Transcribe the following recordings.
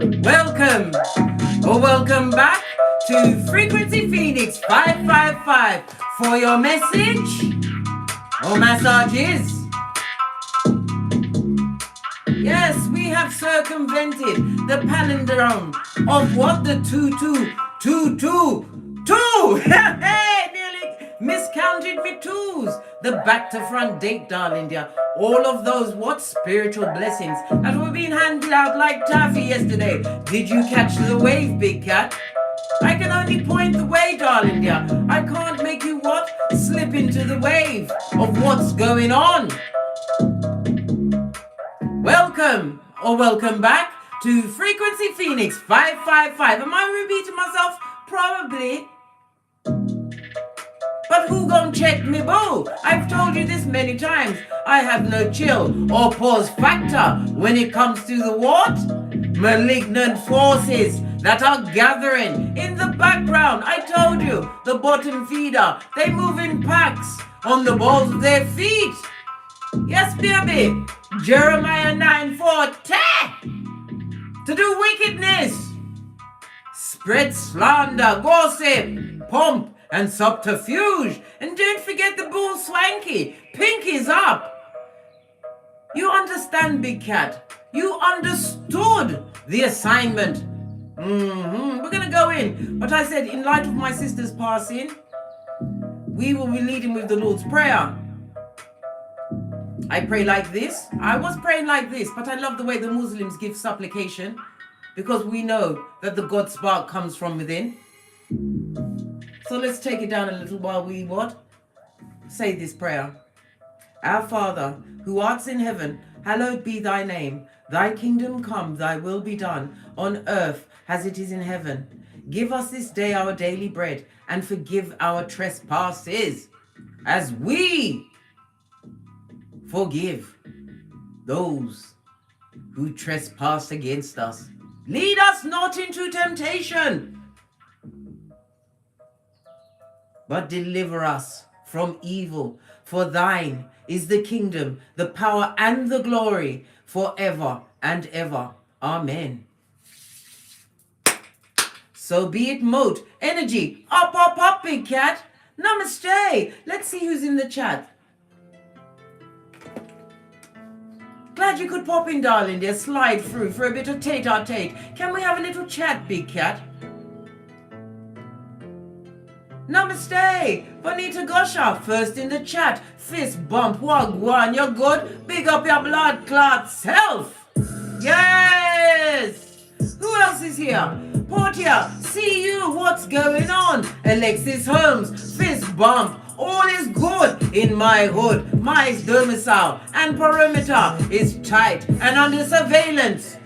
Welcome or welcome back to Frequency Phoenix 555 for your message or massages. Yes, we have circumvented the palindrome of what the 22222. Hey, nearly miscounted me twos. The back to front date, darling dear. All of those what spiritual blessings that were being handed out like taffy yesterday. Did you catch the wave, big cat? I can only point the way, darling dear. I can't make you what? Slip into the wave of what's going on. Welcome or welcome back to Frequency Phoenix 555. Am I repeating myself? Probably. But who gon' check me, boo? I've told you this many times. I have no chill or pause factor when it comes to the what? Malignant forces that are gathering in the background. I told you, the bottom feeder, they move in packs on the balls of their feet. Yes, baby. Jeremiah 9:4 to do wickedness, spread slander, gossip, pomp, and subterfuge. And don't forget the bull swanky. Pinkies up. You understand, big cat. You understood the assignment. We're going to go in. But I said, in light of my sister's passing, we will be leading with the Lord's Prayer. I pray like this. I was praying like this, but I love the way the Muslims give supplication because we know that the God spark comes from within. So let's take it down a little while we what? Say this prayer. Our Father, who art in heaven, hallowed be thy name. Thy kingdom come, thy will be done, on earth as it is in heaven. Give us this day our daily bread, and forgive our trespasses, as we forgive those who trespass against us. Lead us not into temptation, but deliver us from evil. For thine is the kingdom, the power, and the glory, forever and ever. Amen. So be it, moat. Energy. Up, up, up, big cat. Namaste. Let's see who's in the chat. Glad you could pop in, darling dear. Slide through for a bit of tete-a-tete. Can we have a little chat, big cat? Namaste. Bonita Gosha, first in the chat. Fist bump, wagwan, you're good. Big up your blood clot self. Yes. Who else is here? Portia, see you. What's going on? Alexis Holmes, fist bump. All is good in my hood. My domicile and perimeter is tight and under surveillance.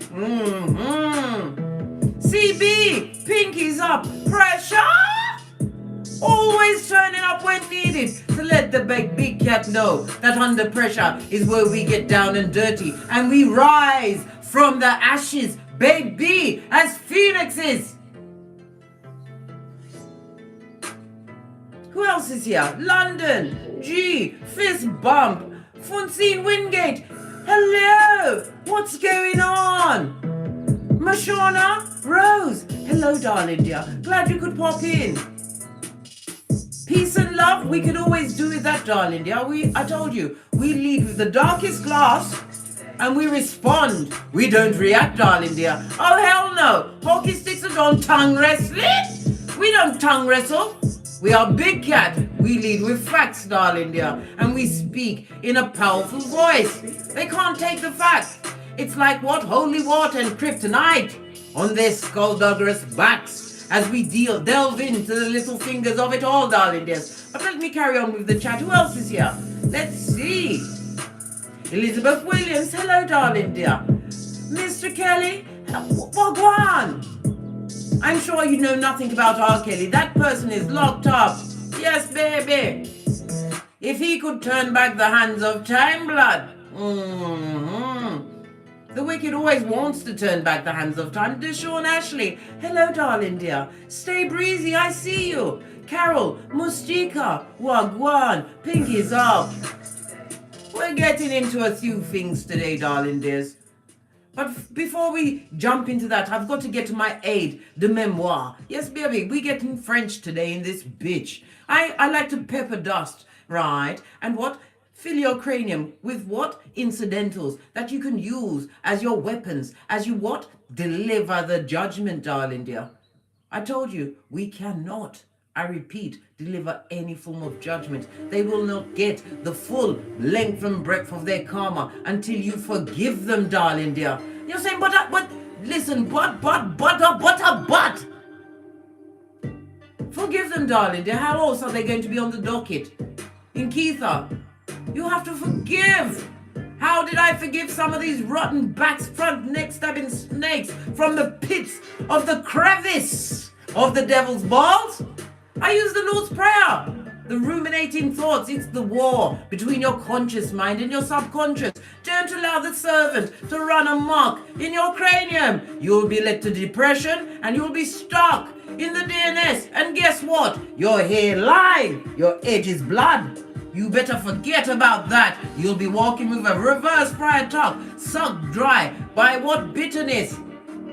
CB, pinkies up. Pressure. Always turning up when needed to let the big cat know that under pressure is where we get down and dirty and we rise from the ashes, baby, as phoenixes. Who else is here? London, G, fist bump, Funsine Wingate. Hello, what's going on? Mashona, Rose, hello, darling dear. Glad you could pop in. Peace and love, we could always do with that, darling dear. I told you, we lead with the darkest glass and we respond. We don't react, darling dear. Oh, hell no. Hockey sticks and don't tongue wrestling. We don't tongue wrestle. We are big cat. We lead with facts, darling dear. And we speak in a powerful voice. They can't take the facts. It's like what? Holy water and kryptonite on their skullduggerous backs. As we delve into the little fingers of it all, darling dears. But let me carry on with the chat. Who else is here? Let's see. Elizabeth Williams. Hello, darling dear. Mr. Kelly. Wagwan. I'm sure you know nothing about R. Kelly. That person is locked up. Yes, baby. If he could turn back the hands of time, blood. The wicked always wants to turn back the hands of time. Deshaun Ashley. Hello, darling dear. Stay breezy. I see you. Carol. Mustika. Wagwan. Pinkies up. We're getting into a few things today, darling dears. But before we jump into that, I've got to get to my aid, the memoir. Yes, baby, we getting French today in this bitch. I like to pepper dust, right? And what? Fill your cranium with what? Incidentals that you can use as your weapons, as you what? Deliver the judgment, darling dear. I told you, we cannot, I repeat, deliver any form of judgment. They will not get the full length and breadth of their karma until you forgive them, darling dear. You're saying, but, listen, but. Forgive them, darling dear. How else are they going to be on the docket? In Keitha, you have to forgive. How did I forgive some of these rotten backs, front neck stabbing snakes from the pits of the crevice of the devil's balls? I use the Lord's Prayer. The ruminating thoughts, it's the war between your conscious mind and your subconscious. Don't allow the servant to run amok in your cranium. You'll be led to depression and you'll be stuck in the DNS. And guess what? Your hairline, your edge is blood. You better forget about that. You'll be walking with a reverse friar tuck, sucked dry by what bitterness?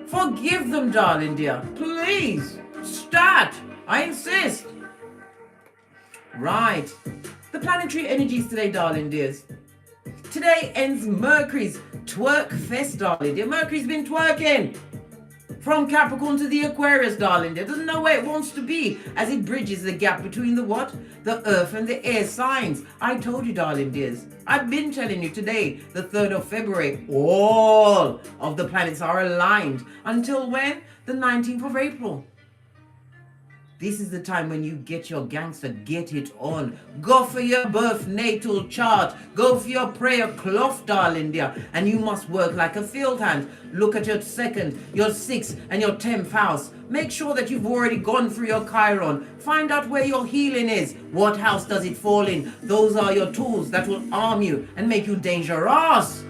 Forgive them, darling dear. Please, start. I insist. Right. The planetary energies today, darling dears. Today ends Mercury's twerk fest, darling dear. Mercury's been twerking from Capricorn to the Aquarius, darling dear. Doesn't know where it wants to be as it bridges the gap between the what? The earth and the air signs. I told you, darling dears. I've been telling you today, the 3rd of February, all of the planets are aligned. Until when? The 19th of April. This is the time when you get your gangster, get it on. Go for your birth natal chart. Go for your prayer cloth, darling dear. And you must work like a field hand. Look at your 2nd, your 6th, and your 10th house. Make sure that you've already gone through your Chiron. Find out where your healing is. What house does it fall in? Those are your tools that will arm you and make you dangerous.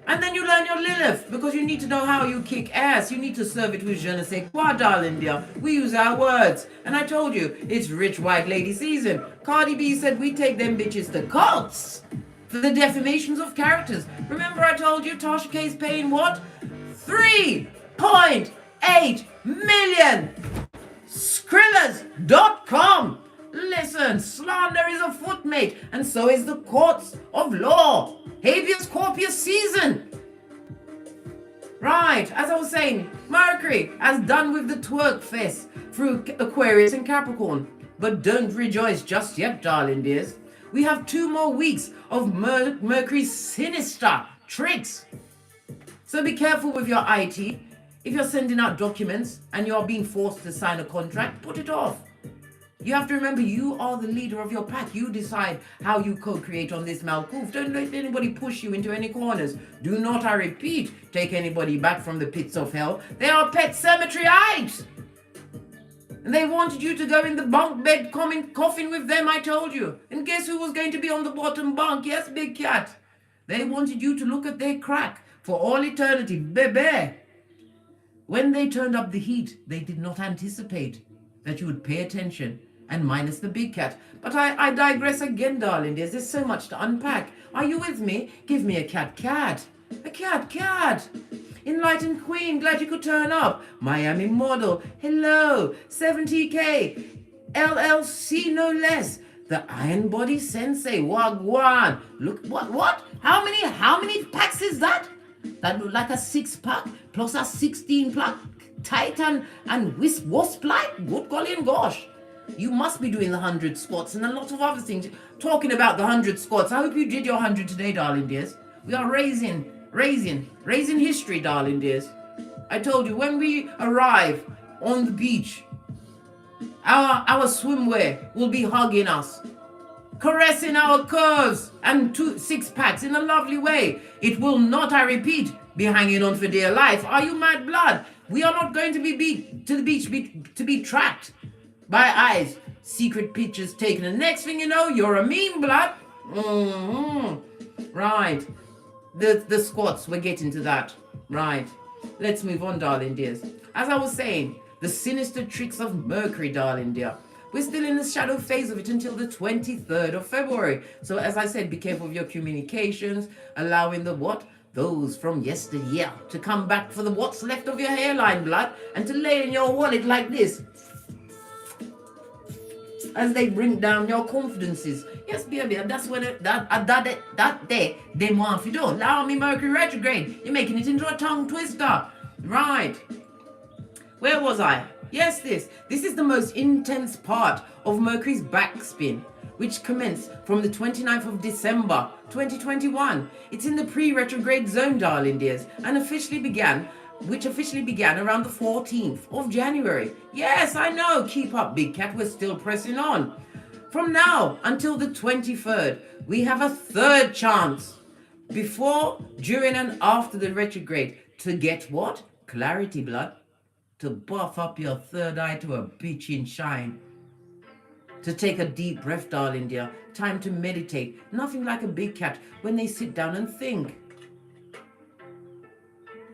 And then you learn your Lilith, because you need to know how you kick ass. You need to serve it with je ne sais quoi, darling dear. We use our words. And I told you, it's rich white lady season. Cardi B said we take them bitches to courts for the defamations of characters. Remember I told you Tasha K's paying what? 3.8 million. Skrillers.com. Listen, slander is afoot, mate, and so is the courts of law. Habeas corpus season. Right, as I was saying, Mercury has done with the twerk fest through Aquarius and Capricorn. But don't rejoice just yet, darling dears. We have 2 more weeks of Mercury's sinister tricks. So be careful with your IT. If you're sending out documents and you're being forced to sign a contract, put it off. You have to remember, you are the leader of your pack. You decide how you co-create on this Malkuth. Don't let anybody push you into any corners. Do not, I repeat, take anybody back from the pits of hell. They are pet cemeteryites. And they wanted you to go in the bunk bed coffin with them, I told you. And guess who was going to be on the bottom bunk? Yes, big cat. They wanted you to look at their crack for all eternity. Bebe. When they turned up the heat, they did not anticipate that you would pay attention. And minus the big cat. But I digress again, darling dears. There's so much to unpack. Are you with me? Give me a cat. A cat. Enlightened Queen, glad you could turn up. Miami model, hello. 70K. LLC, no less. The Iron Body Sensei, wagwan. Look, what? How many packs is that? That look like a 6-pack plus a 16-pack Titan and wasp light. Good golly and gosh. You must be doing the 100 squats and a lot of other things. Talking about the 100 squats, I hope you did your 100 today, darling dears. We are raising history, darling dears. I told you, when we arrive on the beach, our swimwear will be hugging us, caressing our curves and 6-packs in a lovely way. It will not, I repeat, be hanging on for dear life. Are you mad blood? We are not going to be to the beach to be tracked by eyes, secret pictures taken. And next thing you know, you're a meme blood. Right. The squats, we're getting to that. Right. Let's move on, darling dears. As I was saying, the sinister tricks of Mercury, darling dear. We're still in the shadow phase of it until the 23rd of February. So as I said, be careful of your communications, allowing the what? those from yesteryear to come back for the what's left of your hairline, blood, and to lay in your wallet like this as they bring down your confidences. Yes, baby, that's when that day they want you don't allow me Mercury retrograde. You're making it into a tongue twister. Right. Where was I? Yes, this is the most intense part of Mercury's backspin, which commenced from the 29th of December 2021. It's in the pre-retrograde zone, darling dears, and officially began around the 14th of January. Yes, I know, keep up, Big Cat, we're still pressing on. From now until the 23rd, we have a third chance before, during, and after the retrograde to get what? Clarity, blood. To buff up your third eye to a bitchin' shine. To take a deep breath, darling dear. Time to meditate. Nothing like a big cat when they sit down and think.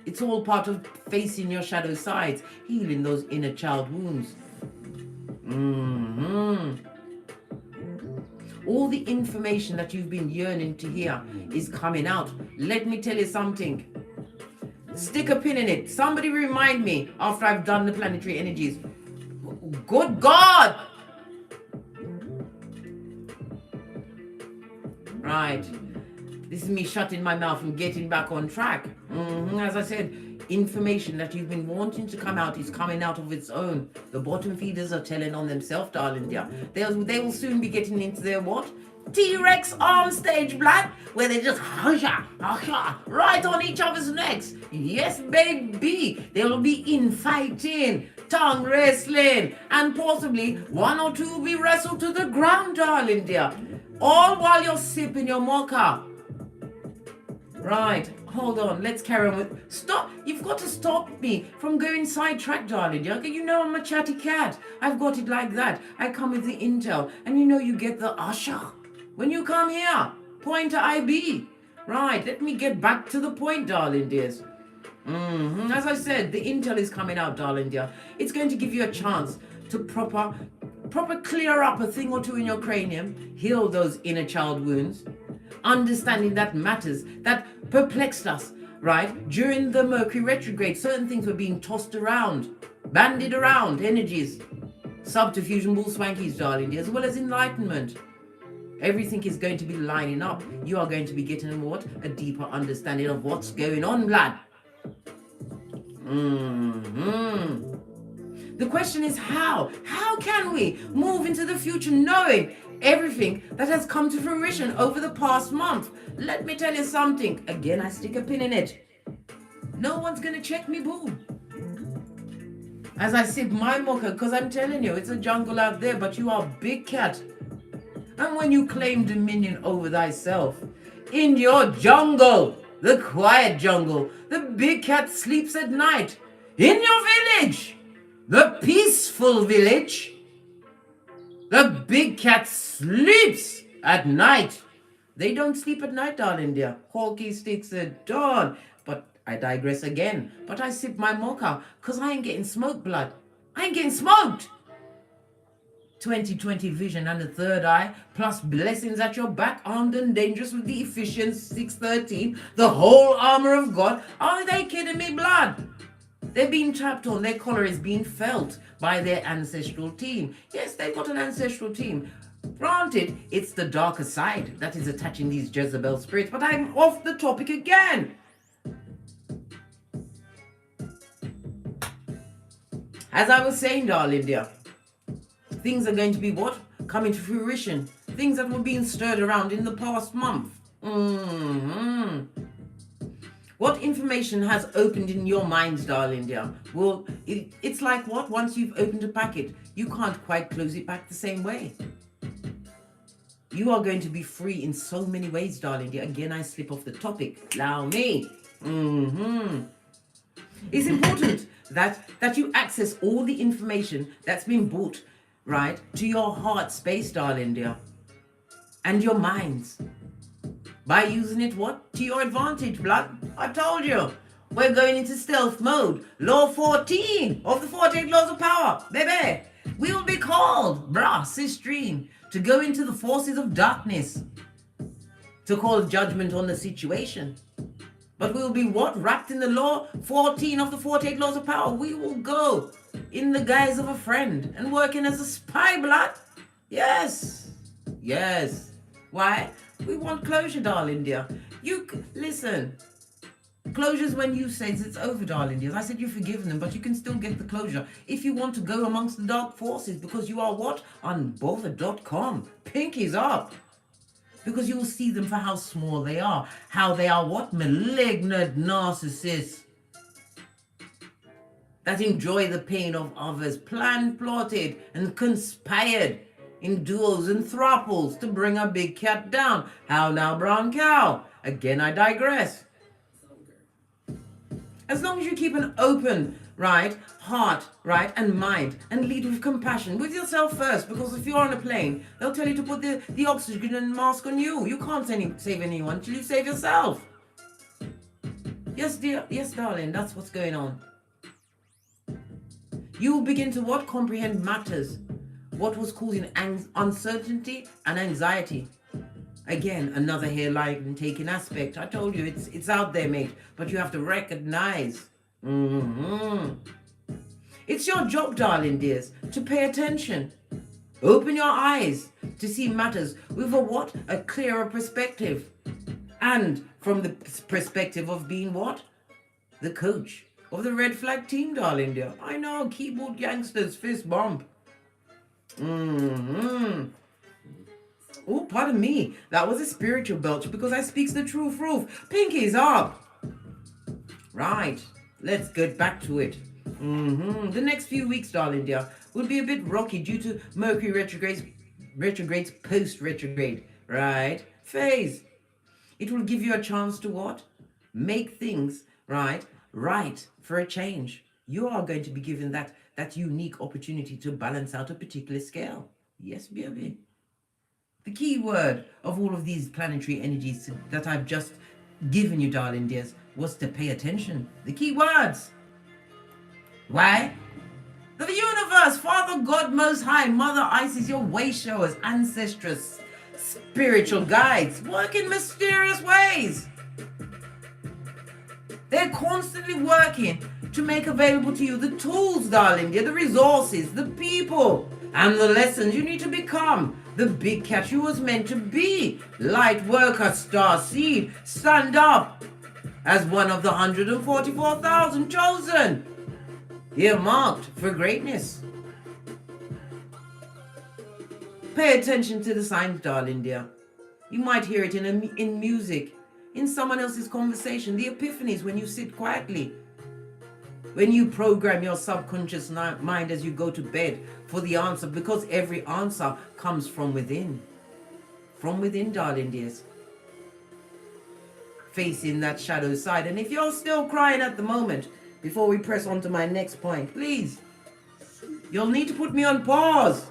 It's all part of facing your shadow sides, healing those inner child wounds. All the information that you've been yearning to hear is coming out. Let me tell you something. Stick a pin in it. Somebody remind me after I've done the planetary energies. Good God! Right. This is me shutting my mouth and getting back on track. As I said, information that you've been wanting to come out is coming out of its own. The bottom feeders are telling on themselves, darling dear. They will soon be getting into their what? T-Rex arm stage, blood, where they just right on each other's necks. Yes, baby. They will be infighting, tongue wrestling, and possibly one or two will be wrestled to the ground, darling dear. All while you're sipping your mocha. Right, hold on, let's carry on with... Stop, you've got to stop me from going sidetracked, darling dear. Okay, you know I'm a chatty cat. I've got it like that. I come with the intel, and you know you get the usher. When you come here, pointer IB. Right, let me get back to the point, darling dears. As I said, the intel is coming out, darling dear. It's going to give you a chance to proper clear up a thing or two in your cranium, heal those inner child wounds, understanding that matters, that perplexed us, right? During the Mercury retrograde, certain things were being tossed around, bandied around, energies, subterfuge and bull swankies, darling dear, as well as enlightenment. Everything is going to be lining up. You are going to be getting what? A deeper understanding of what's going on, blood. The question is how? How can we move into the future knowing everything that has come to fruition over the past month? Let me tell you something. Again, I stick a pin in it. No one's going to check me, boo. As I sip my mocha, because I'm telling you, it's a jungle out there, but you are a big cat. And when you claim dominion over thyself, in your jungle, the quiet jungle, the big cat sleeps at night. In your village, the peaceful village, the big cat sleeps at night. They don't sleep at night, darling dear. Hawky sticks at dawn. But I digress again. But I sip my mocha because I ain't getting smoked, blood. I ain't getting smoked. 2020 vision and the third eye, plus blessings at your back, armed and dangerous with the Ephesians 6:13, the whole armor of God. Are they kidding me, blood? They're being tapped on. Their collar is being felt by their ancestral team. Yes, they've got an ancestral team. Granted, it's the darker side that is attaching these Jezebel spirits, but I'm off the topic again. As I was saying, darling dear, things are going to be what? Coming to fruition. Things that were being stirred around in the past month. What information has opened in your minds, darling dear? Well, it's like what? Once you've opened a packet, you can't quite close it back the same way. You are going to be free in so many ways, darling dear. Again, I slip off the topic. Allow me. It's important that you access all the information that's been brought, right, to your heart space, darling dear, and your minds. By using it, what? To your advantage, blood. I told you. We're going into stealth mode. Law 14 of the 48 laws of power. Baby, we will be called, sistrine, to go into the forces of darkness, to call judgment on the situation. But we will be what? Wrapped in the law, 14 of the 48 laws of power. We will go in the guise of a friend and working as a spy, blood. Yes. Yes. Why? We want closure, darling dear. Listen. Closure's when you say it's over, darling dears. I said you've forgiven them, but you can still get the closure if you want to go amongst the dark forces, because you are what? Unbothered.com. Pinkies up. Because you will see them for how small they are. How they are what? Malignant narcissists that enjoy the pain of others, plotted, and conspired in duels and thruples to bring a big cat down. How now, brown cow? Again, I digress. As long as you keep an open, right, heart, right, and mind, and lead with compassion, with yourself first, because if you're on a plane, they'll tell you to put the oxygen mask on you. You can't save anyone till you save yourself. Yes, dear. Yes, darling, that's what's going on. You will begin to what? Comprehend matters. What was causing uncertainty and anxiety. Again, another hairline taking aspect. I told you, it's out there, mate. But you have to recognize. It's your job, darling dears, to pay attention. Open your eyes to see matters with a what? A clearer perspective. And from the perspective of being what? The coach of the red flag team, darling dear. I know, keyboard gangsters, fist bump. Oh, pardon me. That was a spiritual belch because I speaks the truth. Pinkies up. Right. Let's get back to it. The next few weeks, darling dear, will be a bit rocky due to Mercury retrogrades post-retrograde. Right? Phase. It will give you a chance to what? Make things, right for a change. You are going to be given that unique opportunity to balance out a particular scale. Yes, baby. The key word of all of these planetary energies that I've just given you, darling dears, was to pay attention. The key words. Why? The universe, Father God Most High, Mother Isis, your way showers, ancestors, spiritual guides, work in mysterious ways. They're constantly working to make available to you the tools, darling dear, the resources, the people, and the lessons you need to become the big cat you was meant to be. Light worker, star seed, stand up as one of the 144,000 chosen, earmarked for greatness. Pay attention to the signs, darling dear. You might hear it in music, in someone else's conversation, the epiphanies when you sit quietly, when you program your subconscious mind as you go to bed for the answer, because every answer comes from within. From within, darling dears. Facing that shadow side. And if you're still crying at the moment, before we press on to my next point, please, you'll need to put me on pause.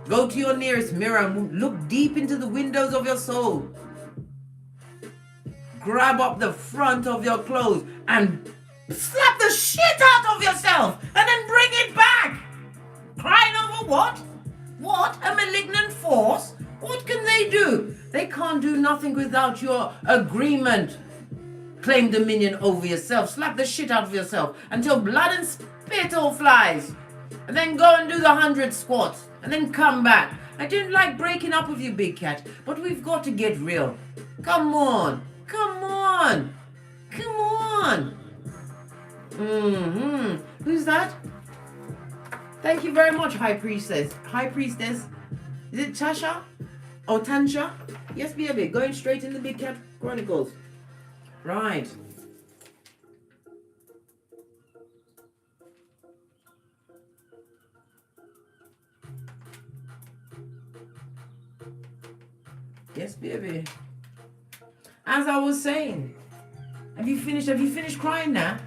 Go to your nearest mirror and look deep into the windows of your soul. Grab up the front of your clothes and slap the shit out of yourself and then bring it back. Crying over what? What? A malignant force? What can they do? They can't do nothing without your agreement. Claim dominion over yourself. Slap the shit out of yourself until blood and spit all flies. And then go and do the 100 squats. And then come back. I didn't like breaking up with you, big cat, but we've got to get real. Come on. Come on. Come on. Who's that? Thank you very much, High Priestess. High Priestess. Is it Tasha? Or Tansha? Yes, baby. Going straight in the Big Cat Chronicles. Right. Yes, baby. As I was saying, have you finished crying now?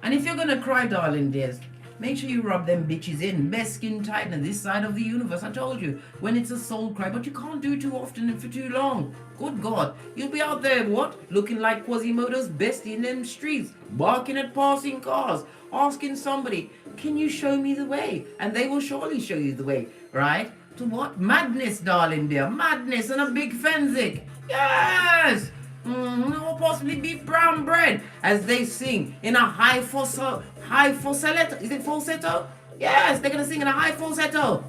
And if you're gonna cry, darling dears, make sure you rub them bitches in. Best skin tightener this side of the universe. I told you, when it's a soul cry, but you can't do it too often and for too long. Good God, you'll be out there, what? Looking like Quasimodo's bestie in them streets, barking at passing cars, asking somebody, can you show me the way? And they will surely show you the way, right? To what? Madness, darling dear. Madness and a big fensic. Yes! Or possibly be brown bread as they sing in a high falsetto. Is it falsetto? Yes, they're gonna sing in a high falsetto.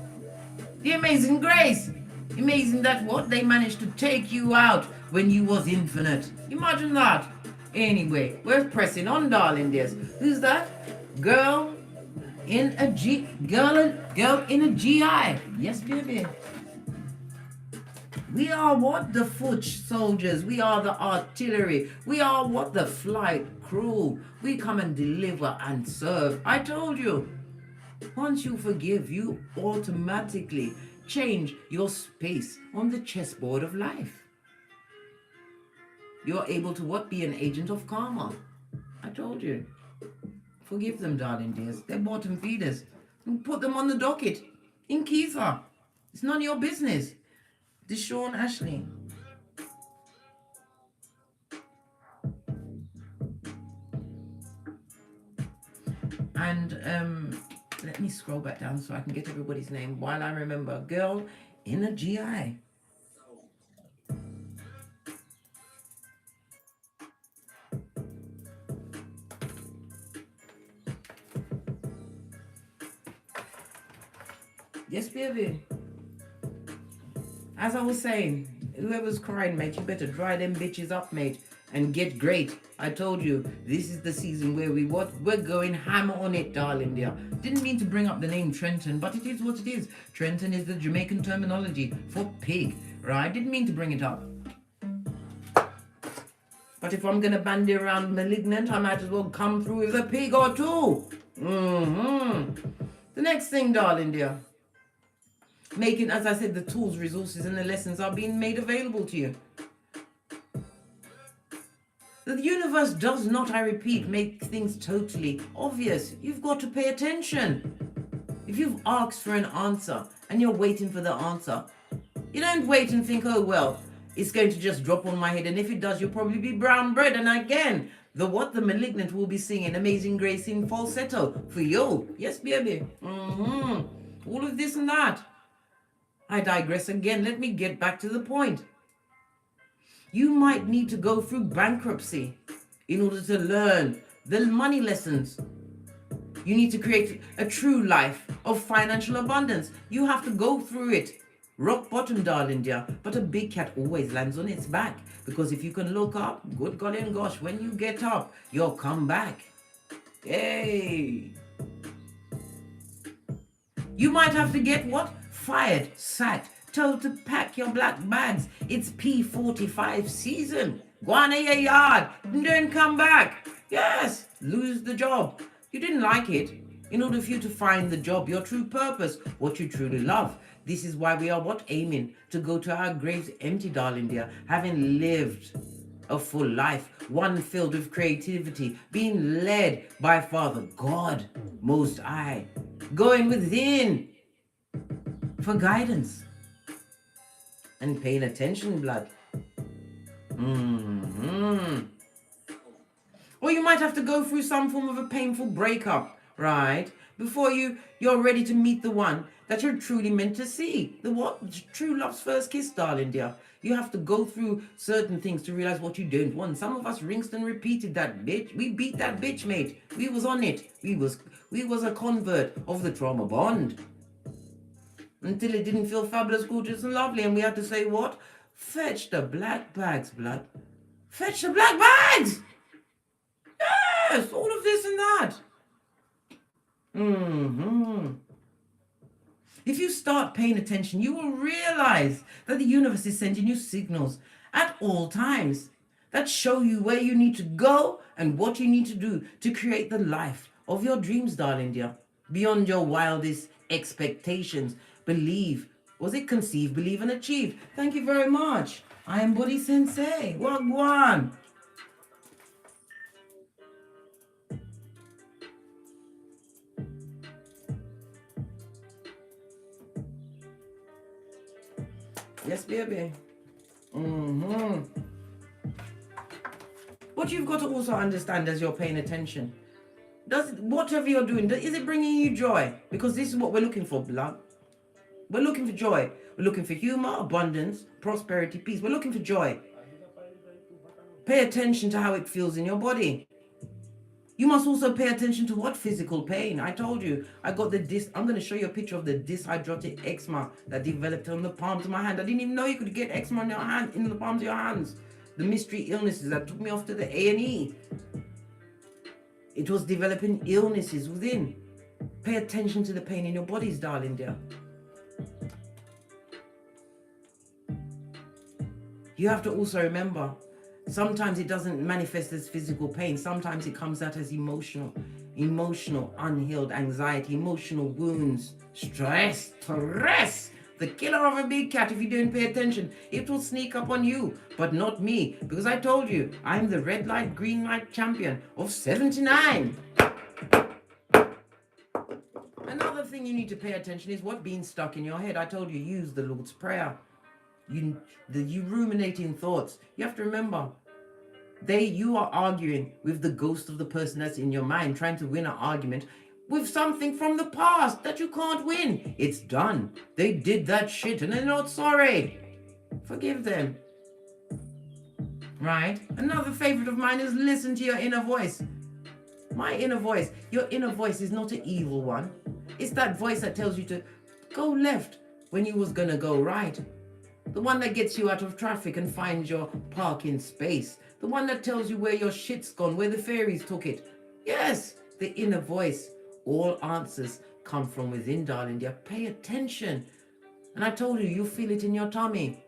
The Amazing Grace. Amazing that what they managed to take you out when you was infinite. Imagine that. Anyway, we're pressing on, darling dears. Who's that? Girl in a GI. Yes, baby. We are what? The foot soldiers. We are the artillery. We are what? The flight crew. We come and deliver and serve. I told you. Once you forgive, you automatically change your space on the chessboard of life. You're able to what? Be an agent of karma. I told you. Forgive them, darling dears. They're bottom feeders. And put them on the docket. In Keitha. It's none of your business. Deshaun Ashley. And let me scroll back down so I can get everybody's name while I remember. Girl in a GI. Yes, baby. As I was saying, whoever's crying, mate, you better dry them bitches up, mate, and get great. I told you, this is the season where we're going hammer on it, darling dear. Didn't mean to bring up the name Trenton, but it is what it is. Trenton is the Jamaican terminology for pig, right? Didn't mean to bring it up. But if I'm gonna bandy around Malignant, I might as well come through with a pig or two. The next thing, darling dear. Making, as I said, the tools, resources, and the lessons are being made available to you. The universe does not, I repeat, make things totally obvious. You've got to pay attention. If you've asked for an answer and you're waiting for the answer, you don't wait and think, oh, well, it's going to just drop on my head. And if it does, you'll probably be brown bread. And again, the Malignant will be singing Amazing Grace in falsetto for you. Yes, baby. All of this and that. I digress again. Let me get back to the point. You might need to go through bankruptcy in order to learn the money lessons. You need to create a true life of financial abundance. You have to go through it. Rock bottom, darling dear. But a big cat always lands on its back. Because if you can look up, good golly and gosh, when you get up, you'll come back. Yay! You might have to get what? Fired, sacked, told to pack your black bags. It's P45 season. Go on in your yard and then come back. Yes, lose the job. You didn't like it. In order for you to find the job, your true purpose, what you truly love. This is why we are what? Aiming to go to our graves empty, darling dear, having lived a full life, one filled with creativity, being led by Father God, Most High, going within for guidance and paying attention, blood. Or you might have to go through some form of a painful breakup, right? Before you're ready to meet the one that you're truly meant to see. The what? True love's first kiss, darling dear. You have to go through certain things to realize what you don't want. Some of us rinsed and repeated that bitch. We beat that bitch, mate. We was on it. We was a convert of the trauma bond. Until it didn't feel fabulous, gorgeous, and lovely. And we had to say what? Fetch the black bags, blood. Fetch the black bags! Yes, all of this and that. If you start paying attention, you will realize that the universe is sending you signals at all times that show you where you need to go and what you need to do to create the life of your dreams, darling dear. Beyond your wildest expectations. Believe. Was it conceive, believe, and achieve? Thank you very much. I am Bodhi Sensei. Wagwan. Yes, baby. What you've got to also understand as you're paying attention, whatever you're doing, is it bringing you joy? Because this is what we're looking for, blood. We're looking for joy. We're looking for humor, abundance, prosperity, peace. We're looking for joy. Pay attention to how it feels in your body. You must also pay attention to what physical pain. I told you, I got I'm going to show you a picture of the dyshydrotic eczema that developed on the palms of my hand. I didn't even know you could get eczema on your hand, in the palms of your hands. The mystery illnesses that took me off to the A&E. It was developing illnesses within. Pay attention to the pain in your bodies, darling dear. You have to also remember, sometimes it doesn't manifest as physical pain. Sometimes it comes out as emotional, unhealed anxiety, emotional wounds, stress. The killer of a big cat, if you don't pay attention, it will sneak up on you, but not me, because I told you, I'm the red light, green light champion of 79. Another thing you need to pay attention is what being stuck in your head. I told you, use the Lord's Prayer. You ruminating thoughts. You have to remember, you are arguing with the ghost of the person that's in your mind, trying to win an argument with something from the past that you can't win. It's done. They did that shit and they're not sorry. Forgive them. Right? Another favorite of mine is listen to your inner voice. My inner voice. Your inner voice is not an evil one. It's that voice that tells you to go left when you was gonna go right. The one that gets you out of traffic and finds your parking space. The one that tells you where your shit's gone, where the fairies took it. Yes, the inner voice. All answers come from within, darling dear. Pay attention. And I told you, you'll feel it in your tummy.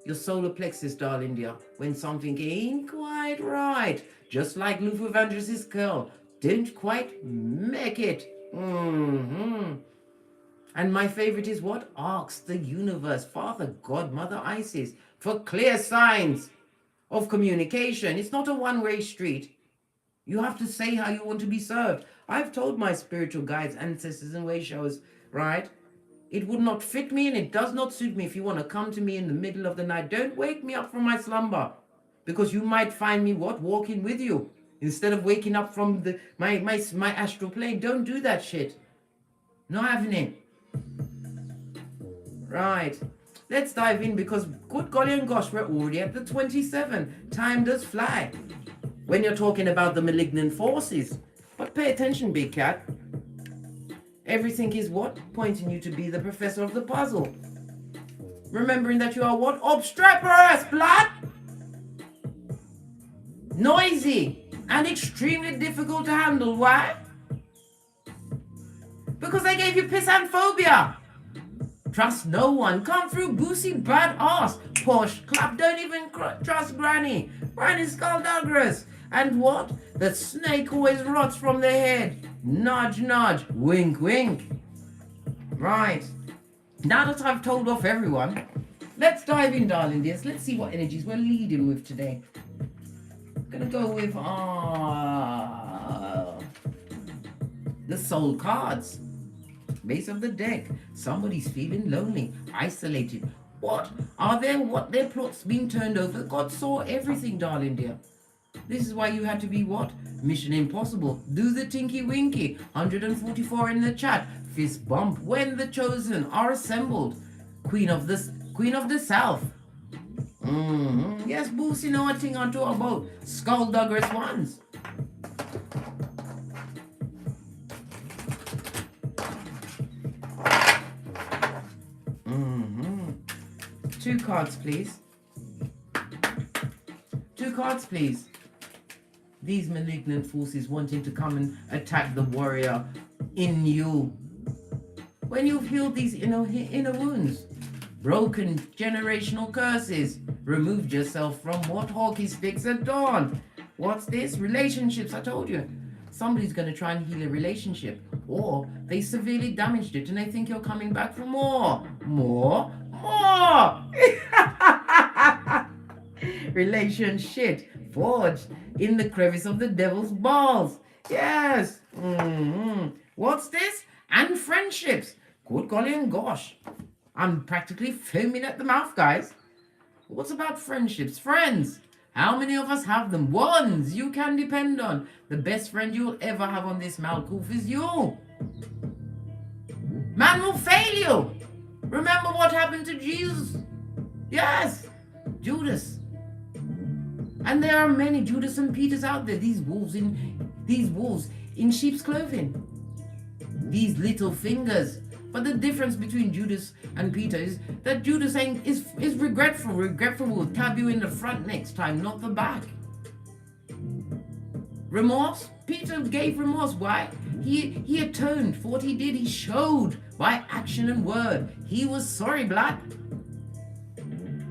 Your solar plexus, darling dear. When something ain't quite right. Just like Luther Vandross's curl. Didn't quite make it. And my favorite is what? Asks the universe, Father, God, Mother Isis, for clear signs of communication. It's not a one-way street. You have to say how you want to be served. I've told my spiritual guides, ancestors, and way showers, right? It would not fit me and it does not suit me. If you want to come to me in the middle of the night, don't wake me up from my slumber. Because you might find me, walking with you. Instead of waking up from my astral plane. Don't do that shit. Not having it. Right, let's dive in because good golly and gosh, we're already at the 27. Time does fly when you're talking about the malignant forces. But pay attention, big cat. Everything is what? Pointing you to be the professor of the puzzle. Remembering that you are what? Obstreperous, blood! Noisy and extremely difficult to handle. Why? Because they gave you pissanphobia. Trust no one. Come through boozy bad ass. Posh clap. Don't even trust Granny. Granny's skullduggerous. And what? The snake always rots from the head. Nudge, nudge. Wink, wink. Right. Now that I've told off everyone, let's dive in, darling dears. Let's see what energies we're leading with today. I'm gonna go with the soul cards. Base of the deck. Somebody's feeling lonely, isolated. What their plots being turned over? God saw everything, darling dear. This is why you had to be what? Mission impossible. Do the tinky winky. 144 in the chat. Fist bump when the chosen are assembled. Queen of the South. Yes, Boosie know a thing or two about skullduggerous ones. Two cards, please. Two cards, please. These malignant forces wanting to come and attack the warrior in you. When you've healed these inner wounds, broken generational curses, removed yourself from what hawky sticks at dawn. What's this? Relationships, I told you. Somebody's going to try and heal a relationship, or they severely damaged it and they think you're coming back for more. Relationship forged in the crevice of the devil's balls. Yes. What's this? And friendships. Good golly and gosh. I'm practically foaming at the mouth, guys. What's about friendships? Friends. How many of us have them? Ones you can depend on. The best friend you'll ever have on this Malkoof is you. Man will fail you. Remember what happened to Jesus? Yes. Judas. And there are many Judas and Peters out there, these wolves in sheep's clothing. These little fingers. But the difference between Judas and Peter is that Judas is regretful. Regretful will stab you in the front next time, not the back. Remorse? Peter gave remorse. Why? He atoned for what he did. He showed by action and word. He was sorry, blood.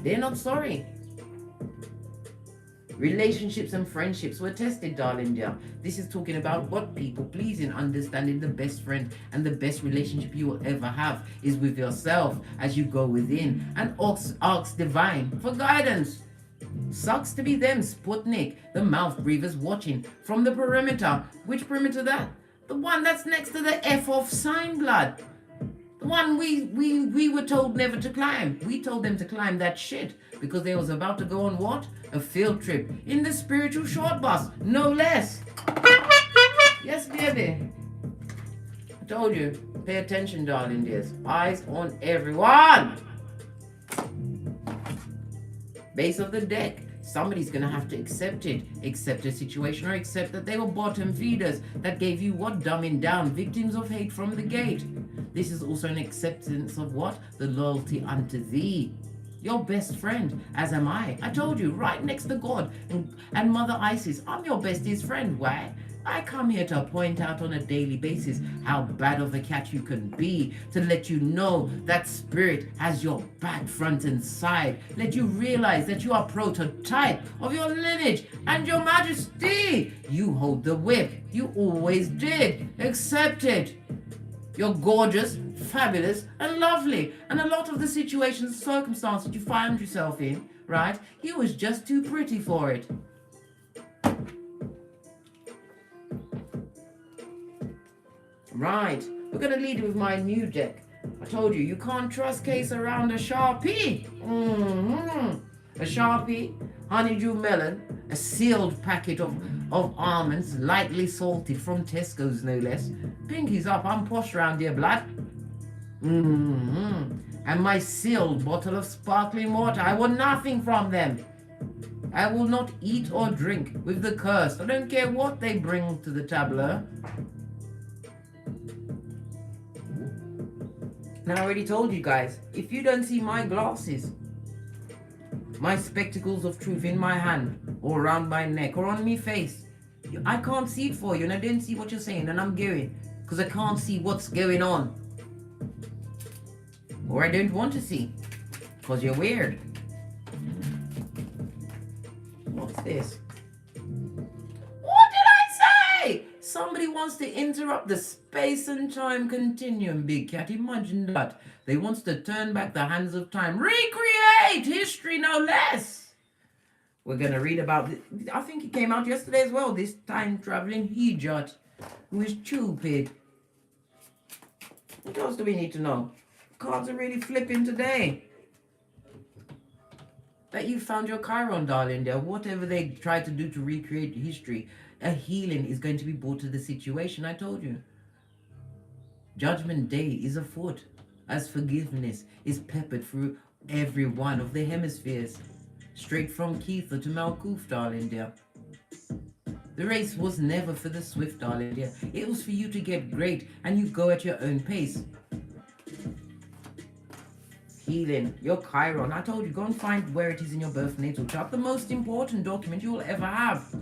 They're not sorry. Relationships and friendships were tested, darling dear. This is talking about what people pleasing, understanding the best friend and the best relationship you will ever have is with yourself as you go within and ask divine for guidance. Sucks to be them, Sputnik, the mouth breathers watching from the perimeter. Which perimeter that? The one that's next to the F off sign, blood. The one we were told never to climb. We told them to climb that shit because they was about to go on what? A field trip in the spiritual short bus, no less. Yes, baby. I told you, pay attention, darling dears. Eyes on everyone. Base of the deck. Somebody's going to have to accept it. Accept a situation or accept that they were bottom feeders that gave you what? Dumbing down. Victims of hate from the gate. This is also an acceptance of what? The loyalty unto thee. Your best friend, as am I. I told you, right next to God and Mother Isis. I'm your bestest friend. Why? I come here to point out on a daily basis how bad of a cat you can be, to let you know that spirit has your back, front and side. Let you realize that you are prototype of your lineage and your majesty. You hold the whip. You always did. Accept it. You're gorgeous, fabulous, and lovely. And a lot of the situations and circumstances you find yourself in, right? You was just too pretty for it. Right, we're going to lead with my new deck. I told you, you can't trust case around a Sharpie. A Sharpie, honeydew melon, a sealed packet of almonds, lightly salted from Tesco's no less. Pinky's up, I'm posh round here, blood. And my sealed bottle of sparkling water. I want nothing from them. I will not eat or drink with the cursed. I don't care what they bring to the tableau. Now I already told you guys, if you don't see my glasses, my spectacles of truth in my hand, or around my neck, or on me face, I can't see it for you, and I don't see what you're saying, and I'm going, because I can't see what's going on. Or I don't want to see, because you're weird. What's this? What did I say? Somebody wants to interrupt the space and time continuum, big cat. Imagine that. They wants to turn back the hands of time. Recreate history, no less. We're going to read about it. I think it came out yesterday as well. This time-traveling he-jut who is stupid. What else do we need to know? Cards are really flipping today. That you found your Chiron, darling, there. Whatever they try to do to recreate history, a healing is going to be brought to the situation. I told you. Judgment Day is afoot, as forgiveness is peppered through every one of the hemispheres. Straight from Keitha to Malkuth, darling dear. The race was never for the swift, darling dear. It was for you to get great, and you go at your own pace. Healing, your Chiron. I told you, go and find where it is in your birth natal chart. The most important document you will ever have.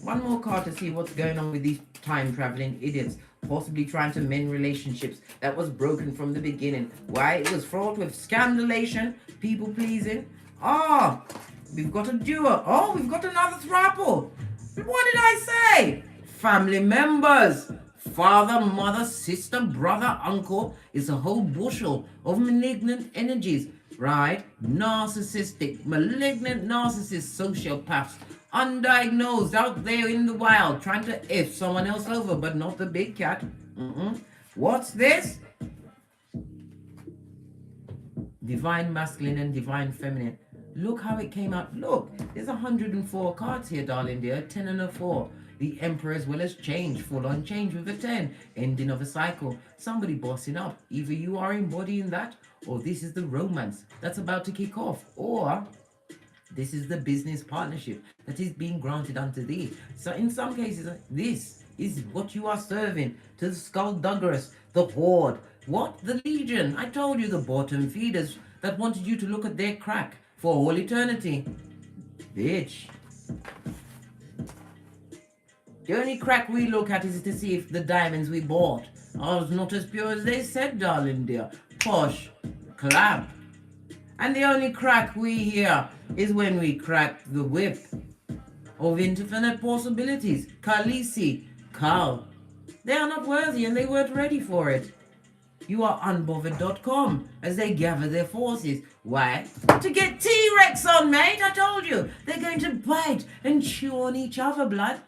One more card to see what's going on with these time-traveling idiots, possibly trying to mend relationships that was broken from the beginning. Why? It was fraught with scandalation, people-pleasing. We've got a duo. We've got another throuple. What did I say? Family members. Father, mother, sister, brother, uncle. Is a whole bushel of malignant energies, right? Narcissistic, malignant narcissists, sociopaths, undiagnosed out there in the wild, trying to F someone else over, but not the big cat. What's this? Divine masculine and divine feminine. Look how it came out. Look, there's 104 cards here, darling dear. 10 and a 4. The Emperor as well as change, full on change with a 10. Ending of a cycle. Somebody bossing up. Either you are embodying that, or this is the romance that's about to kick off. Or This is the business partnership that is being granted unto thee. So in some cases, this is what you are serving to the skullduggerous, the horde. What? The legion. I told you, the bottom feeders that wanted you to look at their crack for all eternity. Bitch. The only crack we look at is to see if the diamonds we bought are not as pure as they said, darling dear. Posh. Clap. And the only crack we hear is when we crack the whip of infinite possibilities. Khaleesi, Khal. They are not worthy and they weren't ready for it. You are unbothered.com as they gather their forces. Why? To get T-Rex on, mate. I told you. They're going to bite and chew on each other, blood.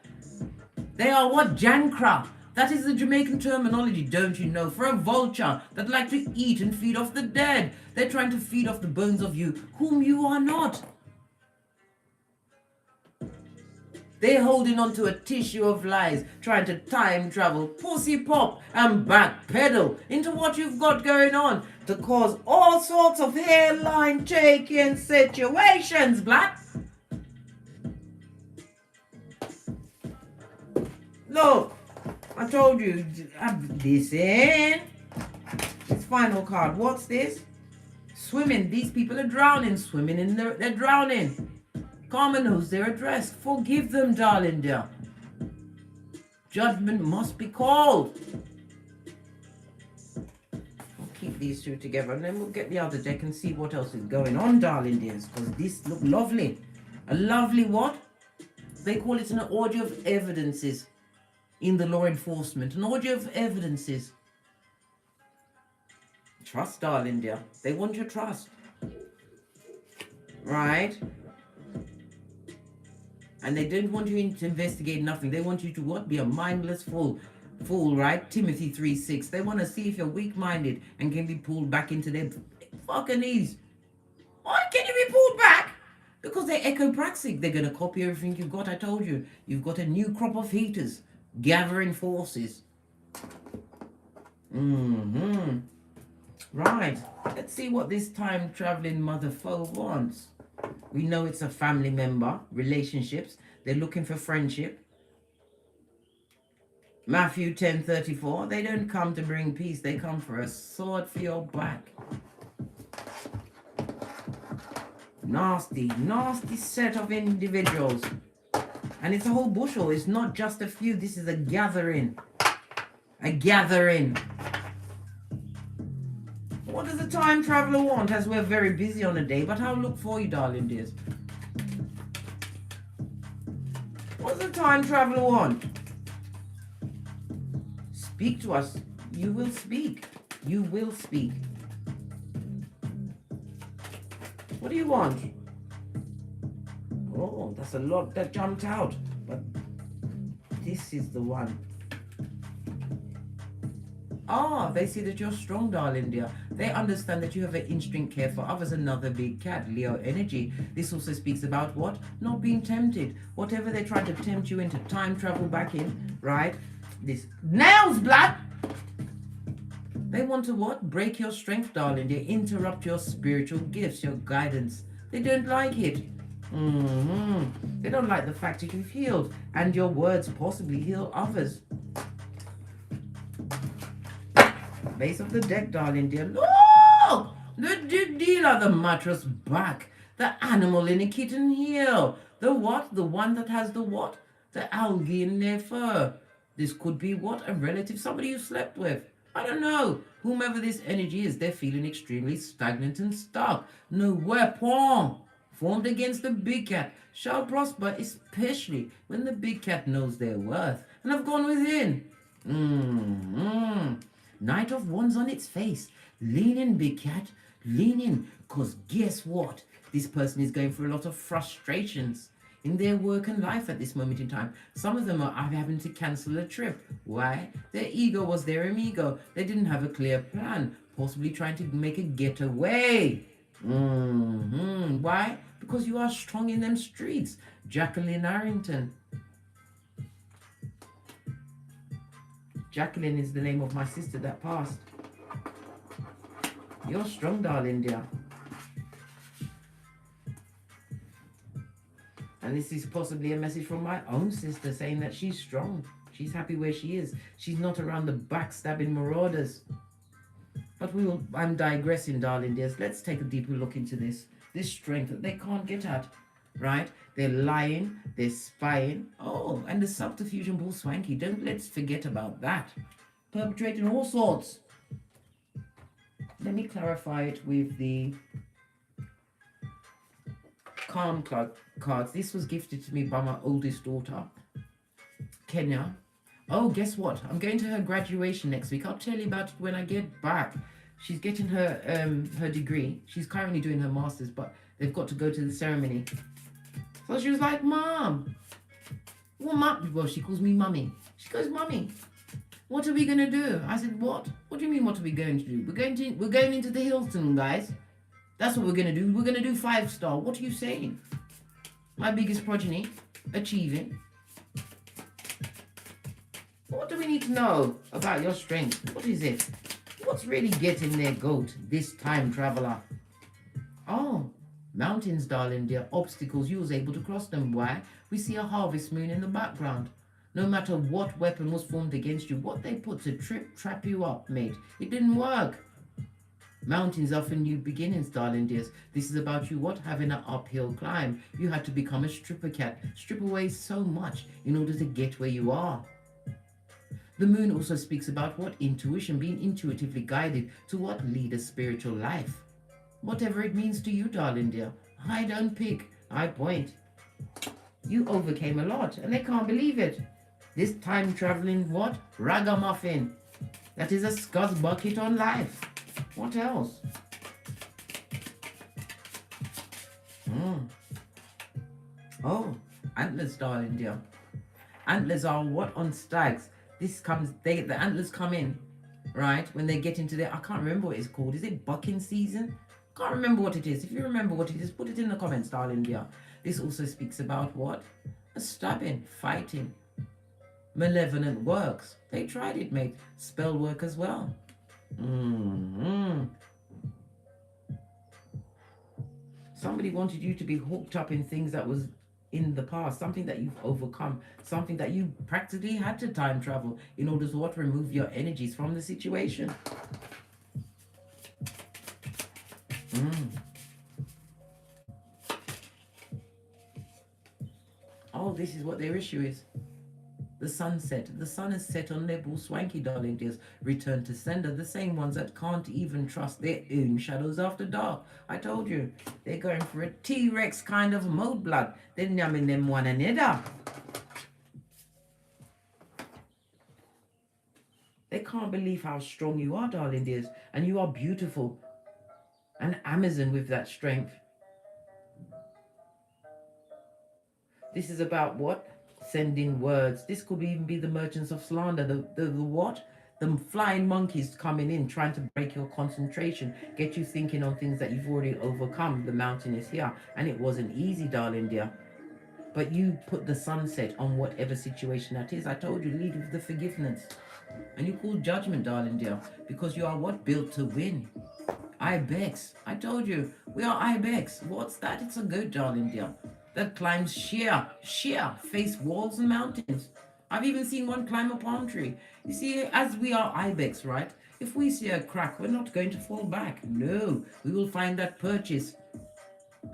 They are what? Jankra. That is the Jamaican terminology, don't you know, for a vulture that like to eat and feed off the dead. They're trying to feed off the bones of you, whom you are not. They're holding on to a tissue of lies, trying to time travel, pussy pop, and backpedal into what you've got going on to cause all sorts of hairline taking situations, black. Look, I told you, listen. This final card, what's this? Swimming, these people are drowning, swimming in they're drowning. Karma knows their address. Forgive them, darling dear. Judgment must be called. I'll keep these two together and then we'll get the other deck and see what else is going on, darling dears, because this look lovely. A lovely what? They call it an orgy of evidences in the law enforcement. An orgy of evidences. Trust, darling dear. They want your trust. Right? And they don't want you to investigate nothing. They want you to what? Be a mindless fool, right? Timothy 3:6. They want to see if you're weak-minded and can be pulled back into their fucking knees. Why can you be pulled back? Because they're echopraxic. They're going to copy everything you've got. I told you. You've got a new crop of haters gathering forces. Right. Let's see what this time-traveling mother foe wants. We know it's a family member, relationships. They're looking for friendship. Matthew 10:34. They don't come to bring peace. They come for a sword for your back. Nasty, nasty set of individuals. And it's a whole bushel. It's not just a few. This is a gathering. A gathering. What does the time traveler want, as we're very busy on a day? But I'll look for you, darling dears. What does the time traveler want? Speak to us. You will speak. You will speak. What do you want? Oh, that's a lot that jumped out. But this is the one. Ah, they see that you're strong, darling dear. They understand that you have an instinct care for others. Another big cat, Leo energy. This also speaks about what? Not being tempted. Whatever they try to tempt you into, time travel back in, right? This nails, blood. They want to what? Break your strength, darling dear. Interrupt your spiritual gifts, your guidance. They don't like it. They don't like the fact that you've healed and your words possibly heal others. Base of the deck, darling dear. Look! The dealer, the mattress back. The animal in a kitten heel. The what? The one that has the what? The algae in their fur. This could be what? A relative, somebody you slept with. I don't know. Whomever this energy is, they're feeling extremely stagnant and stuck. No weapon formed against the big cat shall prosper, especially when the big cat knows their worth and have gone within. Knight of Wands on its face. Lean in, big cat. Lean in. Because guess what? This person is going through a lot of frustrations in their work and life at this moment in time. Some of them are having to cancel a trip. Why? Their ego was their amigo. They didn't have a clear plan. Possibly trying to make a getaway. Why? Because you are strong in them streets. Jacqueline Arrington. Jacqueline is the name of my sister that passed. You're strong, darling dear. And this is possibly a message from my own sister saying that she's strong. She's happy where she is. She's not around the backstabbing marauders. But I'm digressing, darling dears. Let's take a deeper look into this. This strength that they can't get at, right? They're lying, they're spying. Oh, and the subterfuge and bull swanky. Let's forget about that. Perpetrating all sorts. Let me clarify it with the Calm cards. This was gifted to me by my oldest daughter, Kenya. Oh, guess what? I'm going to her graduation next week. I'll tell you about it when I get back. She's getting her her degree. She's currently doing her master's, but they've got to go to the ceremony. So she was like, Mom, well, she calls me Mummy. She goes, Mummy, what are we going to do? I said, what? What do you mean, what are we going to do? We're going into the Hilton, guys. That's what we're going to do. We're going to do 5-star. What are you saying? My biggest progeny, achieving. What do we need to know about your strength? What is it? What's really getting their goat, this time traveler? Oh, mountains, darling dear. Obstacles, you was able to cross them. Why? We see a harvest moon in the background. No matter what weapon was formed against you, what they put to trap you up, mate, it didn't work. Mountains are for new beginnings, darling dears. This is about you, what? Having an uphill climb. You had to become a stripper cat. Strip away so much in order to get where you are. The moon also speaks about what? Intuition, being intuitively guided to what? Lead a spiritual life. Whatever it means to you, darling dear. I don't pick, I point. You overcame a lot, and they can't believe it. This time traveling what? Ragamuffin. That is a scuzz bucket on life. What else? Oh, antlers, darling dear. Antlers are what on stags? The antlers come in, right? When they get into I can't remember what it's called. Is it bucking season? Can't remember what it is. If you remember what it is, put it in the comments, darling dear. This also speaks about what? A stabbing, fighting, malevolent works. They tried it, mate. Spell work as well. Somebody wanted you to be hooked up in things that was in the past, something that you've overcome, something that you practically had to time travel in order to what? Remove your energies from the situation. Oh, this is what their issue is. The sunset. The sun is set on their bull swanky, darling dears. Return to sender. The same ones that can't even trust their own shadows after dark. I told you. They're going for a T-Rex kind of mode blood. They're numbing them one another. They can't believe how strong you are, darling dears. And you are beautiful. An Amazon with that strength. This is about what? Sending words. This could even be the merchants of slander. The what? The flying monkeys coming in, trying to break your concentration, get you thinking on things that you've already overcome. The mountain is here, and it wasn't easy, darling dear. But you put the sunset on whatever situation that is. I told you, lead with the forgiveness. And you call judgment, darling dear, because you are what? Built to win. Ibex. I told you, we are Ibex. What's that? It's a goat, darling dear, that climbs sheer, face walls and mountains. I've even seen one climb a palm tree. You see, as we are Ibex, right? If we see a crack, we're not going to fall back. No, we will find that purchase.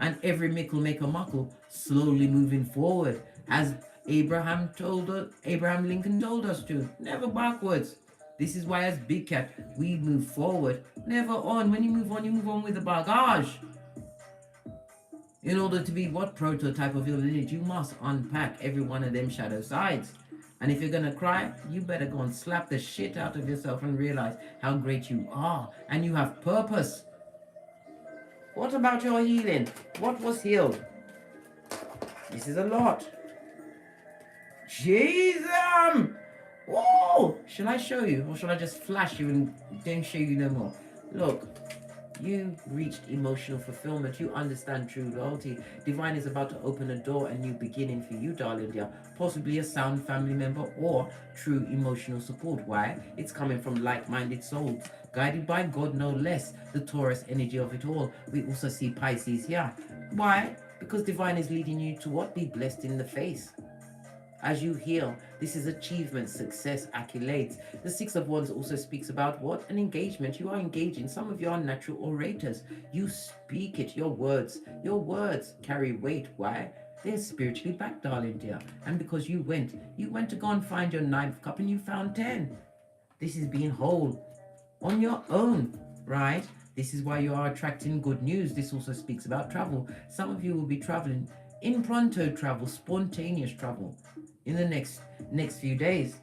And every mickle make a muckle, slowly moving forward, as Abraham Lincoln told us to. Never backwards. This is why as Big Cat, we move forward, never on. When you move on with the bagage. In order to be what prototype of your lineage, you must unpack every one of them shadow sides. And if you're going to cry, you better go and slap the shit out of yourself and realize how great you are. And you have purpose. What about your healing? What was healed? This is a lot. Jesus! Whoa! Shall I show you? Or shall I just flash you and don't show you no more? Look. You reached emotional fulfillment. You understand true loyalty. Divine is about to open a door, a new beginning for you, darling dear. Possibly a sound family member or true emotional support. Why? It's coming from like-minded souls, guided by God no less, the Taurus energy of it all. We also see Pisces here. Why? Because divine is leading you to what? Be blessed in the face. As you heal, this is achievement, success, accolades. The Six of Wands also speaks about what? An engagement. You are engaging. Some of you are natural orators. You speak it. Your words carry weight. Why? They're spiritually backed, darling dear. And because you went to go and find your 9th cup and you found 10. This is being whole on your own, right? This is why you are attracting good news. This also speaks about travel. Some of you will be traveling, impromptu travel, spontaneous travel in the next few days.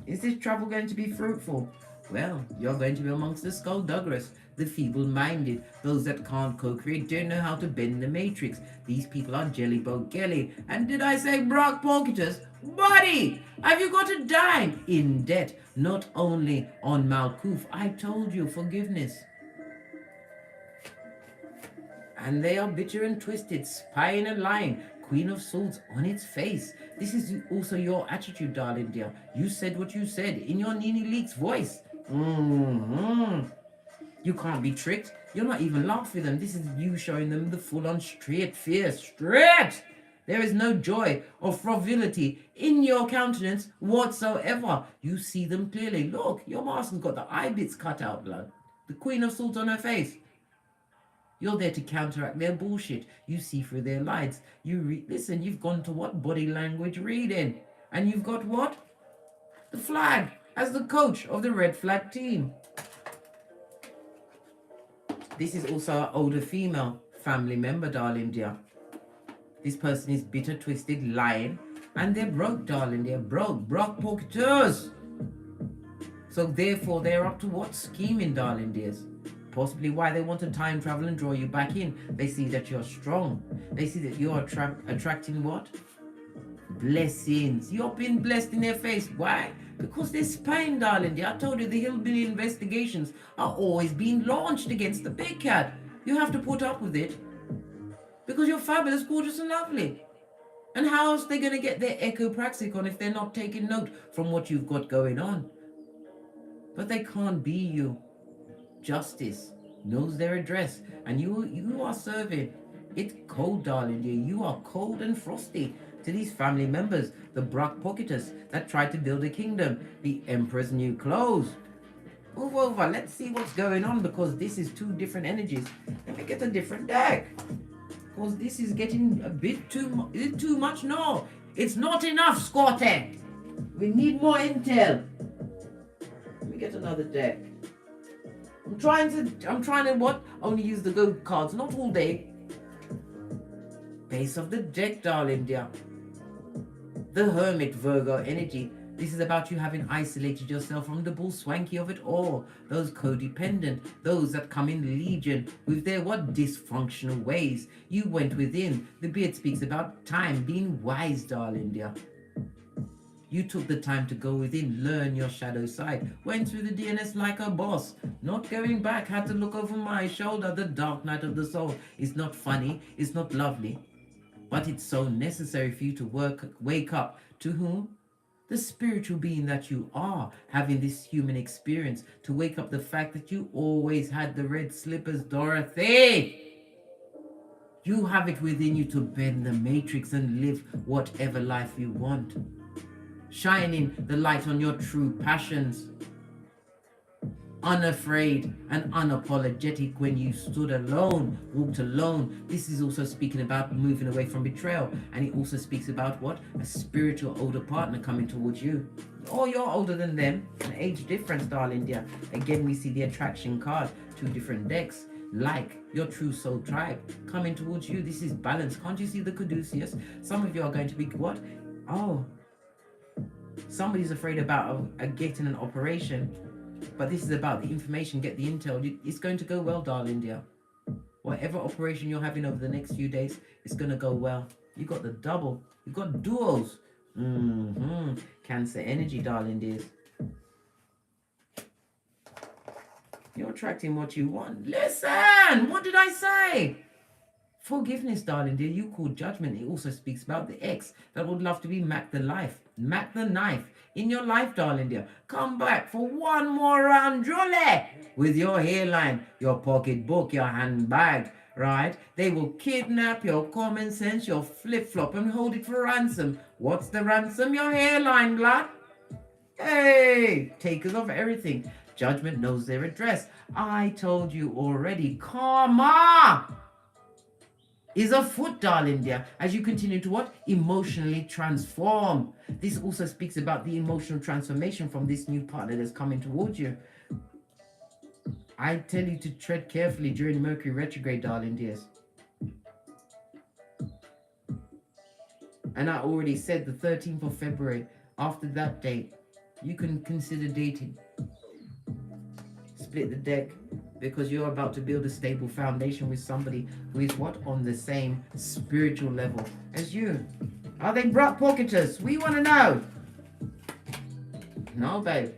Is this travel going to be fruitful? Well, you're going to be amongst the skullduggerous, the feeble-minded, those that can't co-create, don't know how to bend the matrix. These people are jelly boat gelly. And did I say Brock Porkitus? Buddy, have you got a dime? In debt, not only on Malkuth. I told you, forgiveness. And they are bitter and twisted, spying and lying. Queen of Swords on its face. This is also your attitude, darling dear. You said what you said in your Nene Leak's voice. You can't be tricked. You're not even laughing at them. This is you showing them the full-on straight fear. Straight! There is no joy or frivolity in your countenance whatsoever. You see them clearly. Look, your master's got the eye bits cut out, blood. The Queen of Swords on her face. You're there to counteract their bullshit. You see through their lies. Listen, you've gone to what? Body language reading. And you've got what? The flag as the coach of the red flag team. This is also an older female family member, darling dear. This person is bitter, twisted, lying, and they're broke, darling. They're broke pocketers. So therefore, they're up to what? Scheming, darling dears. Possibly why they want to time travel and draw you back in. They see that you're strong. They see that you're attracting what? Blessings. You're being blessed in their face. Why? Because they're spying, darling dear. I told you the hillbilly investigations are always being launched against the big cat. You have to put up with it. Because you're fabulous, gorgeous, and lovely. And how else are they going to get their echopraxicon if they're not taking note from what you've got going on? But they can't be you. Justice knows their address, and you are serving it cold, darling dear. You are cold and frosty to these family members, the Brock Pocketus that tried to build a kingdom, the Emperor's new clothes. Move over, let's see what's going on, because this is two different energies. Let me get a different deck, because this is getting a bit too much. No, it's not enough, Scotty. We need more intel. Let me get another deck. I'm trying to what? Only use the gold cards, not all day. Base of the deck, darling dear. The Hermit Virgo energy. This is about you having isolated yourself from the bull swanky of it all. Those codependent, those that come in legion with their what? Dysfunctional ways. You went within. The beard speaks about time, being wise, darling dear. You took the time to go within, learn your shadow side, went through the DNS like a boss, not going back, had to look over my shoulder. The dark night of the soul is not funny, it's not lovely, but it's so necessary for you to wake up to whom? The spiritual being that you are, having this human experience, to wake up the fact that you always had the red slippers, Dorothy. You have it within you to bend the matrix and live whatever life you want. Shining the light on your true passions. Unafraid and unapologetic when you stood alone, walked alone. This is also speaking about moving away from betrayal. And it also speaks about what? A spiritual older partner coming towards you. Or you're older than them. An age difference, darling dear. Again, we see the attraction card. Two different decks. Like your true soul tribe coming towards you. This is balance. Can't you see the caduceus? Some of you are going to be what? Oh, somebody's afraid about getting an operation, but this is about the information, get the intel. It's going to go well, darling dear. Whatever operation you're having over the next few days, it's going to go well. You got the double, you got duos. Cancer energy, darling dears. You're attracting what you want. Listen, what did I say? Forgiveness, darling dear. You call judgment. It also speaks about the ex that would love to be Mac the life, Mac the knife in your life, darling dear. Come back for one more round, Jolly, with your hairline, your pocketbook, your handbag, right? They will kidnap your common sense, your flip-flop, and hold it for ransom. What's the ransom? Your hairline, blood. Hey, takers of everything. Judgment knows their address. I told you already. Karma is afoot, darling dear, as you continue to what? Emotionally transform. This also speaks about the emotional transformation from this new partner that's coming towards you. I tell you to tread carefully during Mercury retrograde, darling dears. And I already said the 13th of February, after that date, you can consider dating. Split the deck, because you're about to build a stable foundation with somebody who is what? On the same spiritual level as you. Are they brat pocketers? We want to know. No, babe.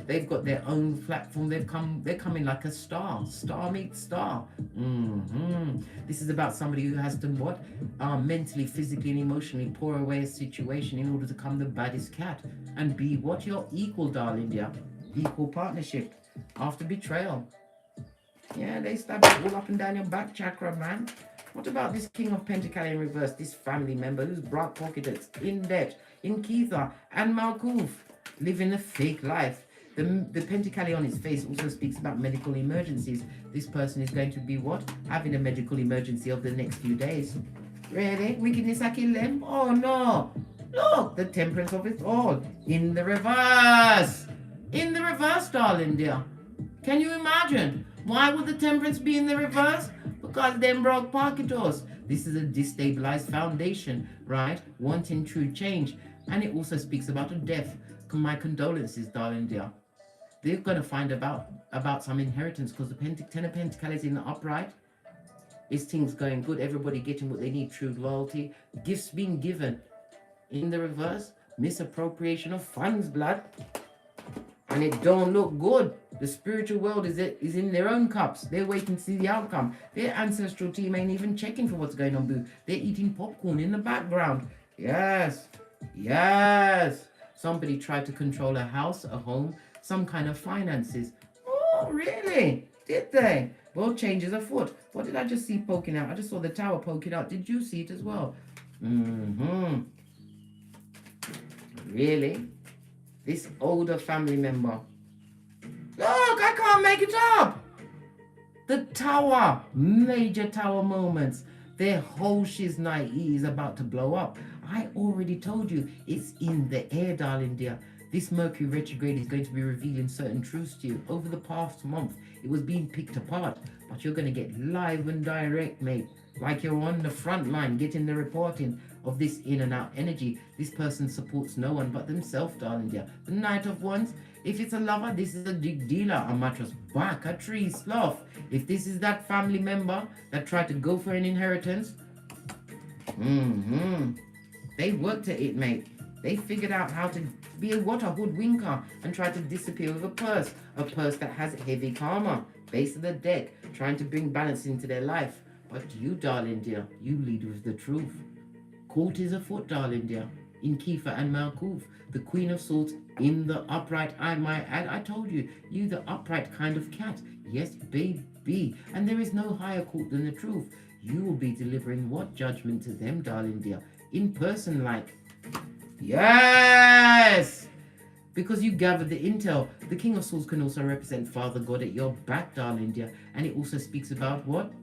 They've got their own platform. They're coming like a star. Star meets star. This is about somebody who has to what? Mentally, physically, and emotionally pour away a situation in order to become the baddest cat and be what? Your equal, darling dear. Equal partnership. After betrayal. Yeah, they stab it all up and down your back chakra, man. What about this King of Pentacles in reverse? This family member who's brat pocketed, in debt, in Keitha and Malkuth, living a fake life. The Pentacles on his face also speaks about medical emergencies. This person is going to be what? Having a medical emergency of the next few days. Really? Wickedness I kill them? Oh no. Look, the temperance of it all. In the reverse. In the reverse, darling dear. Can you imagine? Why would the temperance be in the reverse? Because them broke pocketers. This is a destabilized foundation, right? Wanting true change. And it also speaks about a death. My condolences, darling dear. They're going to find about some inheritance, because the Ten of Pentacles is in the upright. Is things going good? Everybody getting what they need, true loyalty. Gifts being given. In the reverse, misappropriation of funds, blood. And it don't look good. The spiritual world is in their own cups. They're waiting to see the outcome. Their ancestral team ain't even checking for what's going on, boo. They're eating popcorn in the background. Yes. Yes. Somebody tried to control a house, a home, some kind of finances. Oh, really? Did they? Well, changes afoot. What did I just see poking out? I just saw the tower poking out. Did you see it as well? Really? This older family member. Look, I can't make it up. The tower. Major tower moments. Their whole shiznai is about to blow up. I already told you, it's in the air, darling dear. This Mercury retrograde is going to be revealing certain truths to you. Over the past month, it was being picked apart, but you're going to get live and direct, mate. Like you're on the front line, getting the reporting of this in and out energy. This person supports no one but themselves, darling dear. The Knight of Wands, if it's a lover, this is a big dealer, a mattress back, a tree sloth. If this is that family member that tried to go for an inheritance, they worked at it, mate. They figured out how to be a hoodwinker and try to disappear with a purse that has heavy karma. Base of the deck, trying to bring balance into their life. But you, darling dear, you lead with the truth. Court is afoot, darling dear, in Kiefer and Malkuth. The Queen of Swords in the upright, I might add. I told you, you the upright kind of cat. Yes, baby. And there is no higher court than the truth. You will be delivering what judgment to them, darling dear? In person, like. Yes! Because you gathered the intel. The King of Swords can also represent Father God at your back, darling dear. And it also speaks about what?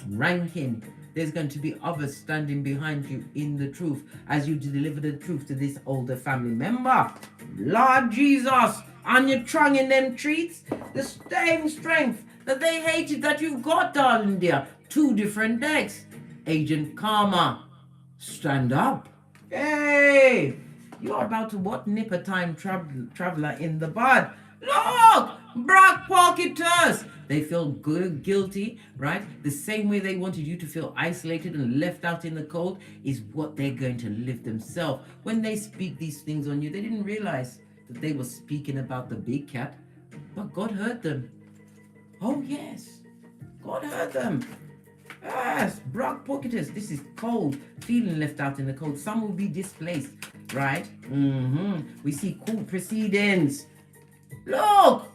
Ranking. There's going to be others standing behind you in the truth as you deliver the truth to this older family member. Lord Jesus, and you're trying in them treats, the staying strength that they hated that you've got, darling dear. 2 different decks. Agent Karma, stand up. Hey, you're about to what? Nip a time traveler in the bud. Look, black pocketers. They feel good, guilty, right? The same way they wanted you to feel isolated and left out in the cold is what they're going to live themselves. When they speak these things on you, they didn't realize that they were speaking about the big cat, but God heard them. Oh yes, God heard them. Yes, black pocketers. This is cold, feeling left out in the cold. Some will be displaced, right? We see court proceedings. Look,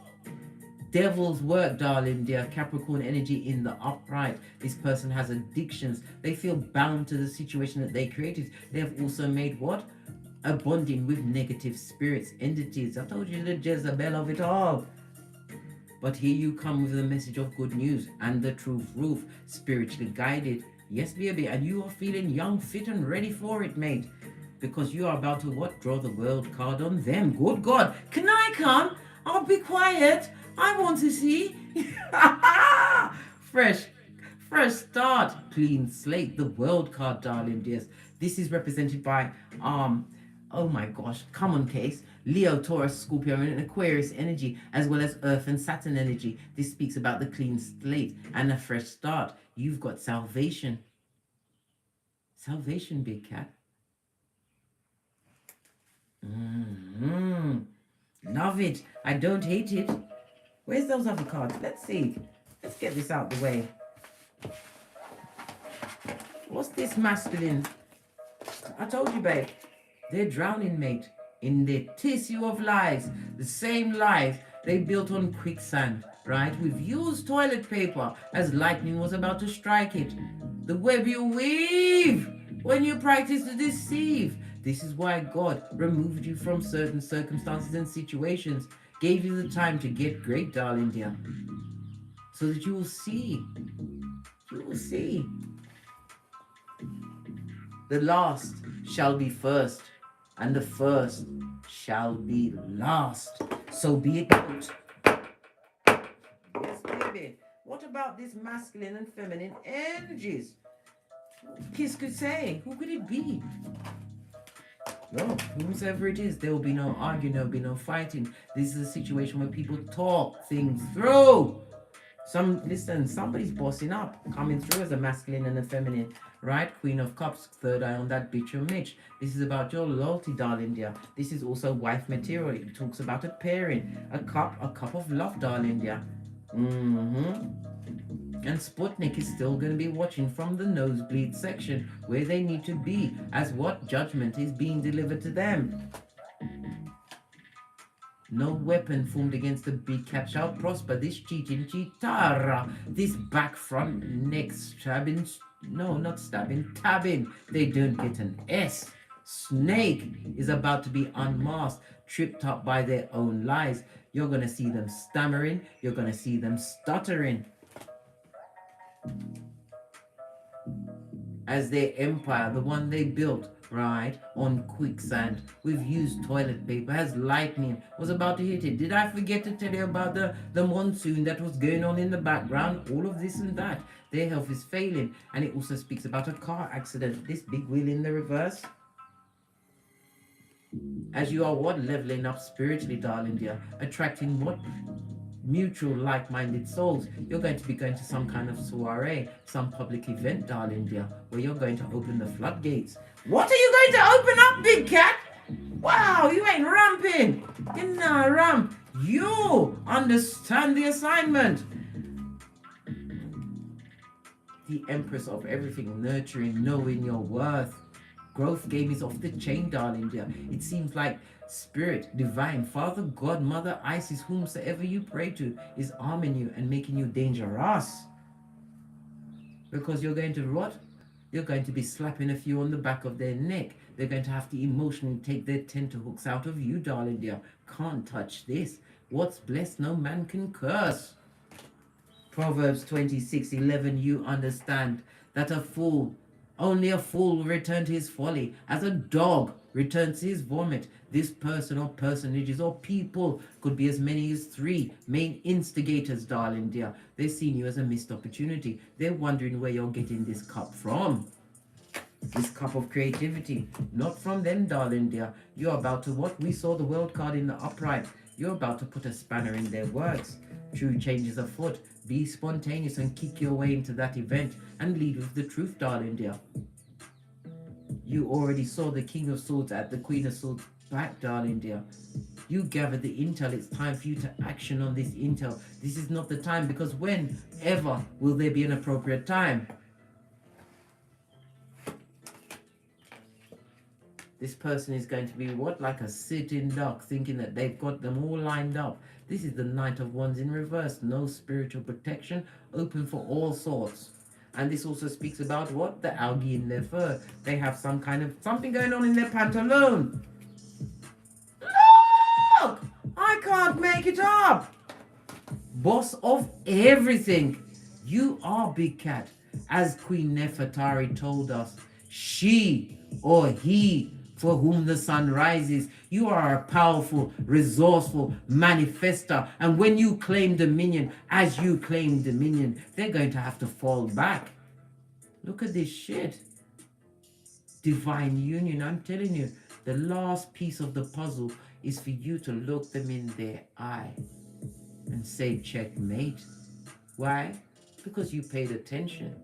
devil's work, darling dear. Capricorn energy in the upright. This person has addictions. They feel bound to the situation that they created. They have also made what? A bonding with negative spirits, entities. I told you the Jezebel of it all. But here you come with a message of good news and the truth roof, spiritually guided. Yes, baby, and you are feeling young, fit, and ready for it, mate. Because you are about to what? Draw the world card on them. Good God. Can I come? I'll be quiet. I want to see. Fresh start. Clean slate. The world card, darling dears. This is represented by, oh my gosh, common case. Leo, Taurus, Scorpio, and Aquarius energy, as well as Earth and Saturn energy. This speaks about the clean slate and a fresh start. You've got salvation. Salvation, big cat. Love it. I don't hate it. Where's those other cards? Let's see. Let's get this out the way. What's this masculine? I told you, babe. They're drowning, mate, in the tissue of lies. The same lies they built on quicksand, right? We've used toilet paper as lightning was about to strike it. The web you weave when you practice to deceive. This is why God removed you from certain circumstances and situations, gave you the time to get great, darling dear, so that you will see. You will see. The last shall be first, and the first shall be last. So be it put. Yes, baby. What about this masculine and feminine energies? Kiss could say, who could it be? No, whosoever it is, there will be no arguing, there will be no fighting. This is a situation where people talk things through. Listen, somebody's bossing up, coming through as a masculine and a feminine, right? Queen of Cups, third eye on that bitch or Mitch. This is about your loyalty, darling dear. This is also wife material. It talks about a pairing, a cup of love, darling dear. And Sputnik is still going to be watching from the nosebleed section where they need to be as what judgment is being delivered to them. No weapon formed against the big cat shall prosper. This cheating cheatara, this back front neck stabbing, no, not stabbing, tabbing. They don't get an S. Snake is about to be unmasked, tripped up by their own lies. You're going to see them stammering. You're going to see them stuttering. As their empire, the one they built, right, on quicksand, we've used toilet paper, as lightning was about to hit it. Did I forget to tell you about the monsoon that was going on in the background? All of this and that. Their health is failing. And it also speaks about a car accident. This big wheel in the reverse. As you are what? Leveling up spiritually, darling dear. Attracting what? Mutual like-minded souls. You're going to be going to some kind of soiree, some public event, darling dear, where you're going to open the floodgates. What are you going to open up, big cat? Wow, you ain't ramping. You're not ramp. You understand the assignment. The Empress of everything, nurturing, knowing your worth. Growth game is off the chain, darling dear. It seems like Spirit, Divine, Father, God, Mother, Isis, whomsoever you pray to, is arming you and making you dangerous. Because you're going to what? You're going to be slapping a few on the back of their neck. They're going to have to emotionally take their tenterhooks out of you, darling dear. Can't touch this. What's blessed, no man can curse. Proverbs 26:11, you understand that a fool, only a fool will return to his folly, as a dog returns to his vomit. This person or personages or people could be as many as 3 main instigators, darling dear. They're seeing you as a missed opportunity. They're wondering where you're getting this cup from. This cup of creativity. Not from them, darling dear. You're about to what? We saw the world card in the upright. You're about to put a spanner in their works. True change is afoot. Be spontaneous and kick your way into that event and lead with the truth, darling dear. You already saw the King of Swords at the Queen of Swords back, darling dear. You gathered the intel. It's time for you to action on this intel. This is not the time, because whenever will there be an appropriate time? This person is going to be what? Like a sitting duck, thinking that they've got them all lined up. This is the Knight of Wands in reverse. No spiritual protection, open for all sorts. And this also speaks about what? The algae in their fur. They have some kind of something going on in their pantaloon. Look! I can't make it up. Boss of everything. You are, Big Cat. As Queen Nefertari told us, she or he for whom the sun rises. You are a powerful, resourceful manifester. And when you claim dominion, as you claim dominion, they're going to have to fall back. Look at this shit. Divine union. I'm telling you, the last piece of the puzzle is for you to look them in their eye and say checkmate. Why? Because you paid attention.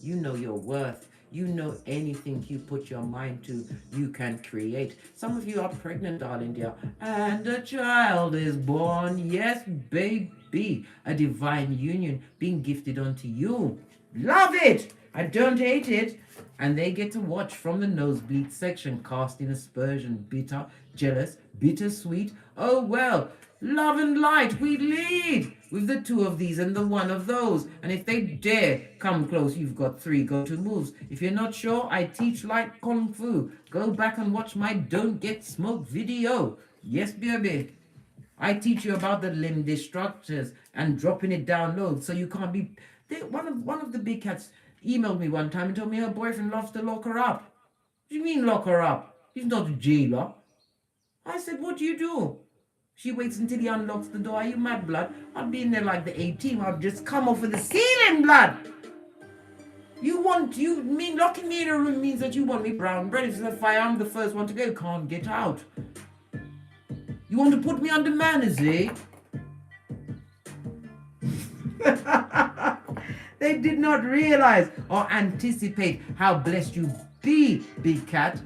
You know your worth. You know anything you put your mind to, you can create. Some of you are pregnant, darling dear, and a child is born. Yes, baby. A divine union being gifted unto you. Love it. I don't hate it. And they get to watch from the nosebleed section, casting aspersion, bitter, jealous, bittersweet. Oh, well, love and light, we lead with the two of these and the one of those. And if they dare come close, you've got 3 go-to moves. If you're not sure, I teach like Kung Fu. Go back and watch my Don't Get Smoked video. Yes, baby. I teach you about the limb destructors and dropping it down low so you can't be... One of the big cats emailed me one time and told me her boyfriend loves to lock her up. What do you mean lock her up? He's not a jailer. I said, what do you do? She waits until he unlocks the door. Are you mad, blood? I'll be in there like the 18. I'll just come off of the ceiling, blood. You mean locking me in a room means that you want me brown bread. If there's a fire, I'm the first one to go. Can't get out. You want to put me under manners, eh? They did not realize or anticipate how blessed you be, Big Cat.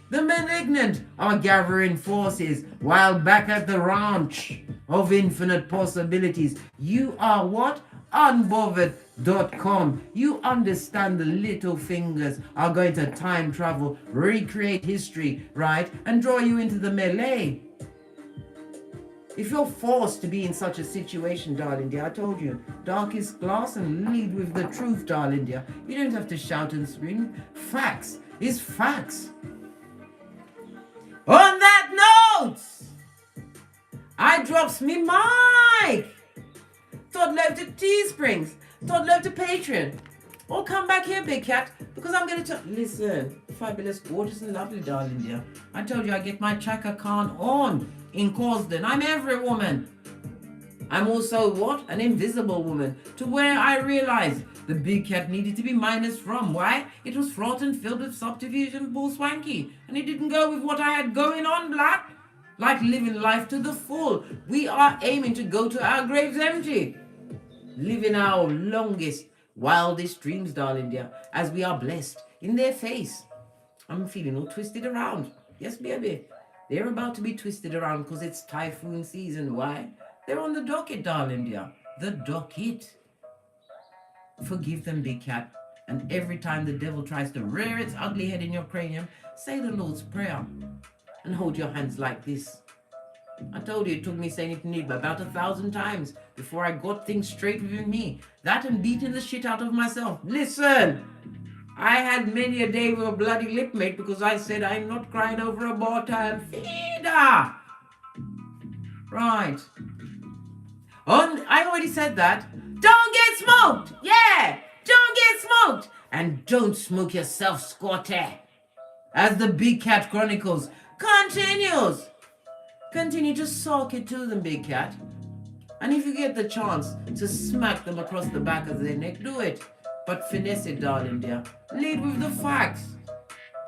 The Malignant are gathering forces while back at the ranch of infinite possibilities. You are what? Unbothered.com. You understand the little fingers are going to time travel, recreate history, right? And draw you into the melee. If you're forced to be in such a situation, darling dear, I told you, darkest glass and lead with the truth, darling dear. You don't have to shout and scream. Facts is facts. On that note, I drops me mic. Todd left to Teesprings. Todd left to Patreon. Or come back here, Big Cat, because I'm going to listen, fabulous, gorgeous, and lovely, darling dear. I told you I get my Chaka Khan on in Causden. I'm every woman. I'm also what? An invisible woman. To where I realized the Big Cat needed to be minus from. Why? It was fraught and filled with subterfuge and bull swanky. And it didn't go with what I had going on, blood. Like living life to the full. We are aiming to go to our graves empty. Living our longest, wildest dreams, darling dear, as we are blessed in their face. I'm feeling all twisted around. Yes, baby. They're about to be twisted around because it's typhoon season. Why? They're on the docket, darling dear. The docket. Forgive them, Big Cat. And every time the devil tries to rear its ugly head in your cranium, say the Lord's Prayer. And hold your hands like this. I told you it took me saying it need about 1,000 times before I got things straight within me. That and beating the shit out of myself. Listen! I had many a day with a bloody lip mate because I said I'm not crying over a bar-time feeder. Right. I already said that. Don't get smoked! Yeah! Don't get smoked! And don't smoke yourself, squatter. As the Big Cat Chronicles continues. Continue to sock it to them, Big Cat. And if you get the chance to smack them across the back of their neck, do it. But finesse it, darling dear. Lead with the facts.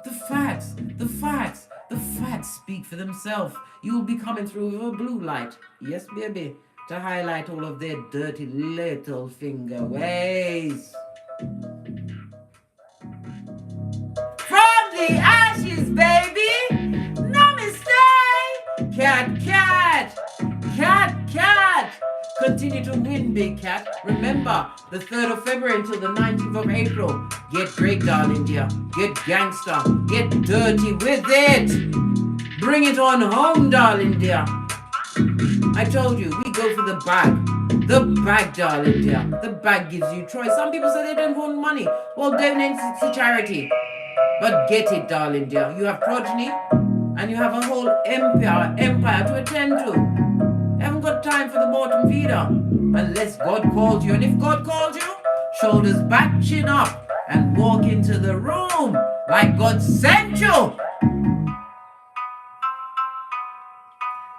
The facts. The facts. The facts speak for themselves. You will be coming through with a blue light. Yes, baby. To highlight all of their dirty little finger ways. From the ashes, baby. Namaste. Cat, cat. Cat, cat. Continue to win, Big Cat. Remember, the 3rd of February until the 19th of April. Get great, darling dear. Get gangster. Get dirty with it. Bring it on home, darling dear. I told you, we go for the bag. The bag, darling dear. The bag gives you choice. Some people say they don't want money. Well, donate it to charity. But get it, darling dear. You have progeny and you have a whole empire to attend to. You haven't got time for the bottom feeder. Unless God calls you. And if God calls you, shoulders back, chin up, and walk into the room like God sent you.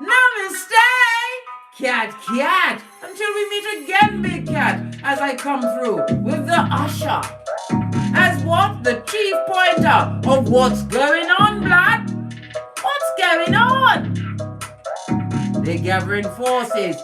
Namaste, cat. Until we meet again, Big Cat, as I come through with the usher. As what? The chief pointer of what's going on, blood? What's going on? They're gathering forces.